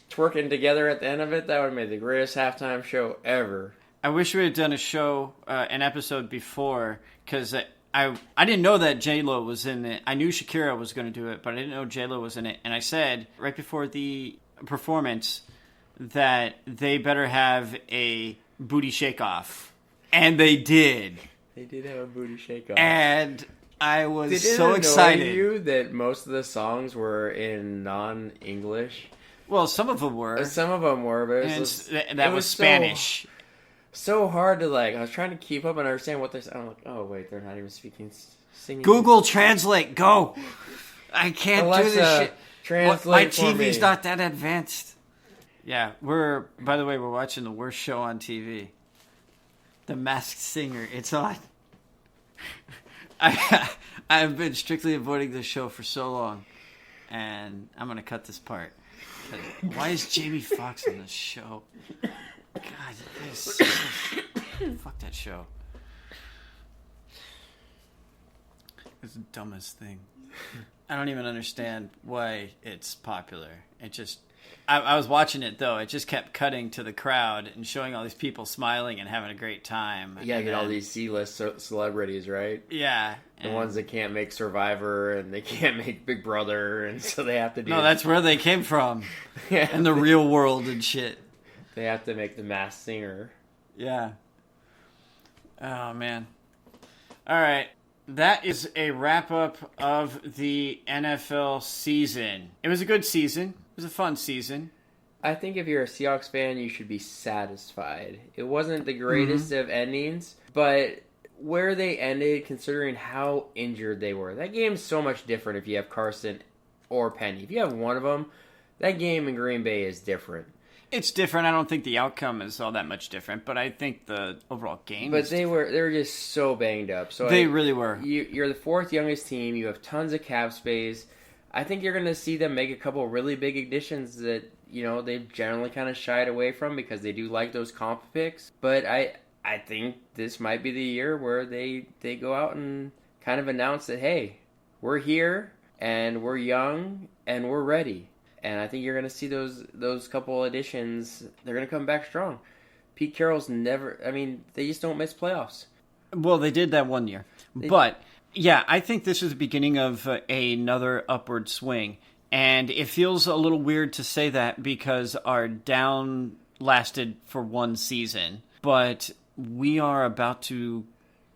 [SPEAKER 2] twerking together at the end of it, that would have made the greatest halftime show ever.
[SPEAKER 1] I wish we had done a show, an episode before, because I didn't know that J-Lo was in it. I knew Shakira was going to do it, but I didn't know J-Lo was in it. And I said, right before the performance, that they better have a booty shake-off. And they did.
[SPEAKER 2] They did have a booty shake-off.
[SPEAKER 1] And I was
[SPEAKER 2] Did it
[SPEAKER 1] so
[SPEAKER 2] annoy
[SPEAKER 1] excited.
[SPEAKER 2] you that most of the songs were in non-English?
[SPEAKER 1] Well, some of them were.
[SPEAKER 2] Some of them were, but
[SPEAKER 1] And
[SPEAKER 2] it
[SPEAKER 1] that was
[SPEAKER 2] was
[SPEAKER 1] Spanish.
[SPEAKER 2] So hard to like. I was trying to keep up and understand what they're saying. I'm like, oh wait, they're not even singing.
[SPEAKER 1] Google Translate, go. I can't
[SPEAKER 2] Alexa,
[SPEAKER 1] do this shit.
[SPEAKER 2] translate
[SPEAKER 1] My
[SPEAKER 2] for
[SPEAKER 1] TV's
[SPEAKER 2] me.
[SPEAKER 1] not that advanced. Yeah, by the way, we're watching the worst show on TV. The Masked Singer. It's on. I've been strictly avoiding this show for so long, and I'm gonna cut this part. Why is Jamie Foxx on this show? God, fuck that show. It's the dumbest thing. I don't even understand why it's popular. It just... I was watching it, though. It just kept cutting to the crowd and showing all these people smiling and having a great time.
[SPEAKER 2] You gotta get all these C-list celebrities, right?
[SPEAKER 1] Yeah.
[SPEAKER 2] The ones that can't make Survivor and they can't make Big Brother, and so they have to do...
[SPEAKER 1] No, that's where they came from.
[SPEAKER 2] Yeah.
[SPEAKER 1] In the real world and shit.
[SPEAKER 2] They have to make the Masked Singer.
[SPEAKER 1] Yeah. Oh, man. All right. That is a wrap-up of the NFL season. It was a good season. It was a fun season.
[SPEAKER 2] I think if you're a Seahawks fan, you should be satisfied. It wasn't the greatest of endings, but where they ended, considering how injured they were, that game's so much different if you have Carson or Penny. If you have one of them, that game in Green Bay is different.
[SPEAKER 1] It's different. I don't think the outcome is all that much different, but I think the overall game.
[SPEAKER 2] But they were just so banged up. So
[SPEAKER 1] they really were.
[SPEAKER 2] You're the fourth youngest team. You have tons of cap space. I think you're going to see them make a couple really big additions that they've generally kind of shied away from because they do like those comp picks. But I think this might be the year where they go out and kind of announce that, hey, we're here and we're young and we're ready. And I think you're going to see those couple additions. They're going to come back strong. Pete Carroll's they just don't miss playoffs.
[SPEAKER 1] Well, they did that one year. But, yeah, I think this is the beginning of another upward swing. And it feels a little weird to say that because our down lasted for one season. But we are about to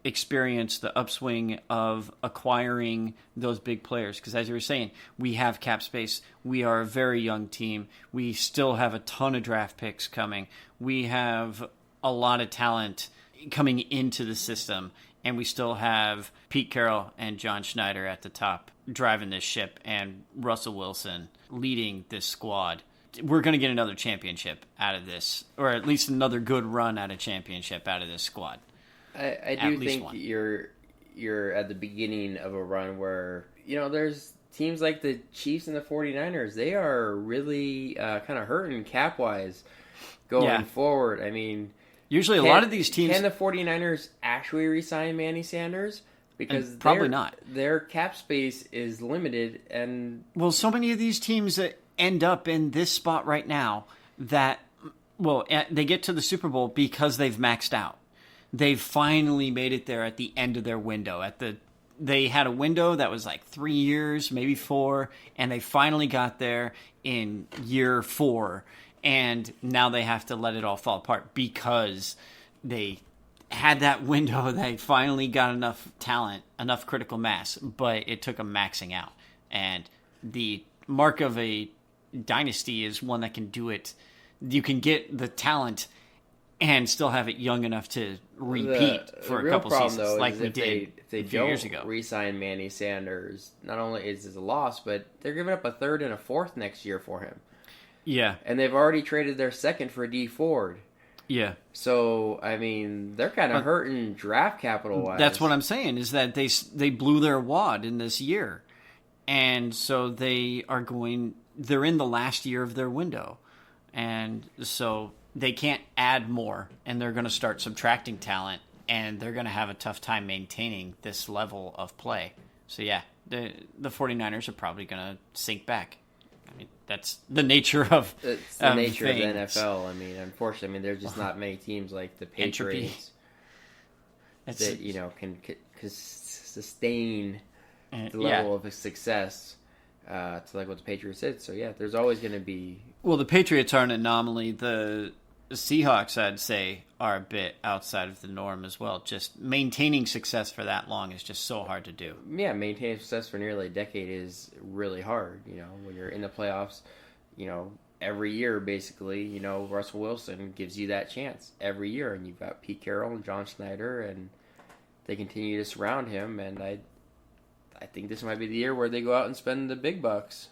[SPEAKER 1] experience the upswing of acquiring those big players. Because as you were saying, we have cap space. We are a very young team. We still have a ton of draft picks coming. We have a lot of talent coming into the system. And we still have Pete Carroll and John Schneider at the top driving this ship and Russell Wilson leading this squad. We're going to get another championship out of this, or at least another good run at a championship out of this squad.
[SPEAKER 2] I do think you're at the beginning of a run where, there's teams like the Chiefs and the 49ers. They are really kind of hurting cap-wise going forward. I mean...
[SPEAKER 1] Usually a lot of these teams...
[SPEAKER 2] Can the 49ers actually re-sign Manny Sanders? Because
[SPEAKER 1] probably not.
[SPEAKER 2] Their cap space is limited. And
[SPEAKER 1] well, so many of these teams that end up in this spot right now that, they get to the Super Bowl because they've maxed out. They've finally made it there at the end of their window. They had a window that was like 3 years, maybe 4, and they finally got there in year 4. And now they have to let it all fall apart because they had that window. They finally got enough talent, enough critical mass, but it took them maxing out. And the mark of a dynasty is one that can do it. You can get the talent and still have it young enough to repeat for a couple seasons, like we did a few years ago.
[SPEAKER 2] If they don't re-sign Manny Sanders, not only is it a loss, but they're giving up a third and a fourth next year for him.
[SPEAKER 1] Yeah.
[SPEAKER 2] And they've already traded their second for D Ford.
[SPEAKER 1] Yeah.
[SPEAKER 2] So, I mean, they're kind of hurting draft capital-wise.
[SPEAKER 1] That's what I'm saying, is that they blew their wad in this year. And so they're in the last year of their window. And so they can't add more, and they're going to start subtracting talent, and they're going to have a tough time maintaining this level of play. So, yeah, the 49ers are probably going to sink back. I mean, that's the nature of
[SPEAKER 2] it's the nature of the NFL. I mean, unfortunately, there's just not many teams like the Patriots that can sustain the level of success to like what the Patriots did. So yeah, there's always going to be.
[SPEAKER 1] Well, the Patriots are an anomaly. The Seahawks, I'd say, are a bit outside of the norm as well. Just maintaining success for that long is just so hard to do.
[SPEAKER 2] Yeah, maintaining success for nearly a decade is really hard. When you're in the playoffs, every year basically, Russell Wilson gives you that chance every year, and you've got Pete Carroll and John Schneider, and they continue to surround him. And I think this might be the year where they go out and spend the big bucks.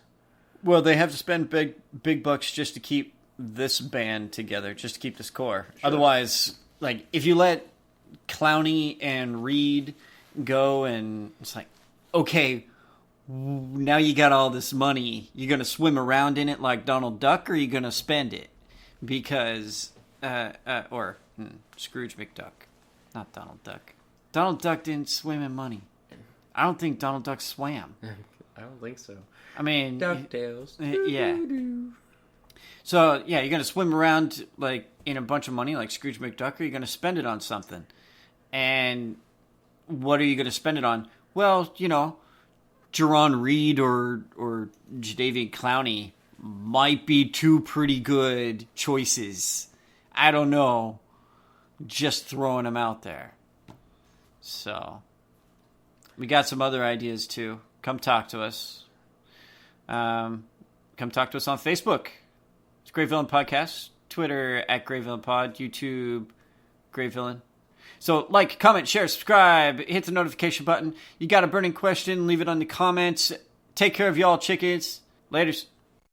[SPEAKER 1] Well, they have to spend big bucks just to keep this band together, just to keep this core. Sure. Otherwise, like, if you let Clowney and Reed go, and it's like, okay, now you got all this money, you're going to swim around in it like Donald Duck, or are you going to spend it? Because, Scrooge McDuck, not Donald Duck. Donald Duck didn't swim in money. I don't think Donald Duck swam.
[SPEAKER 2] I don't think so.
[SPEAKER 1] I mean,
[SPEAKER 2] DuckTales.
[SPEAKER 1] Yeah. So, yeah, you're going to swim around like in a bunch of money like Scrooge McDuck, or you're going to spend it on something. And what are you going to spend it on? Well, Jerron Reed or Jadeveon Clowney might be two pretty good choices. I don't know. Just throwing them out there. So, we got some other ideas too. Come talk to us. Come talk to us on Facebook. It's Great Villain Podcast. Twitter at Great Villain Pod. YouTube, Great Villain. So like, comment, share, subscribe, hit the notification button. You got a burning question, leave it on the comments. Take care of y'all chickens. Laters.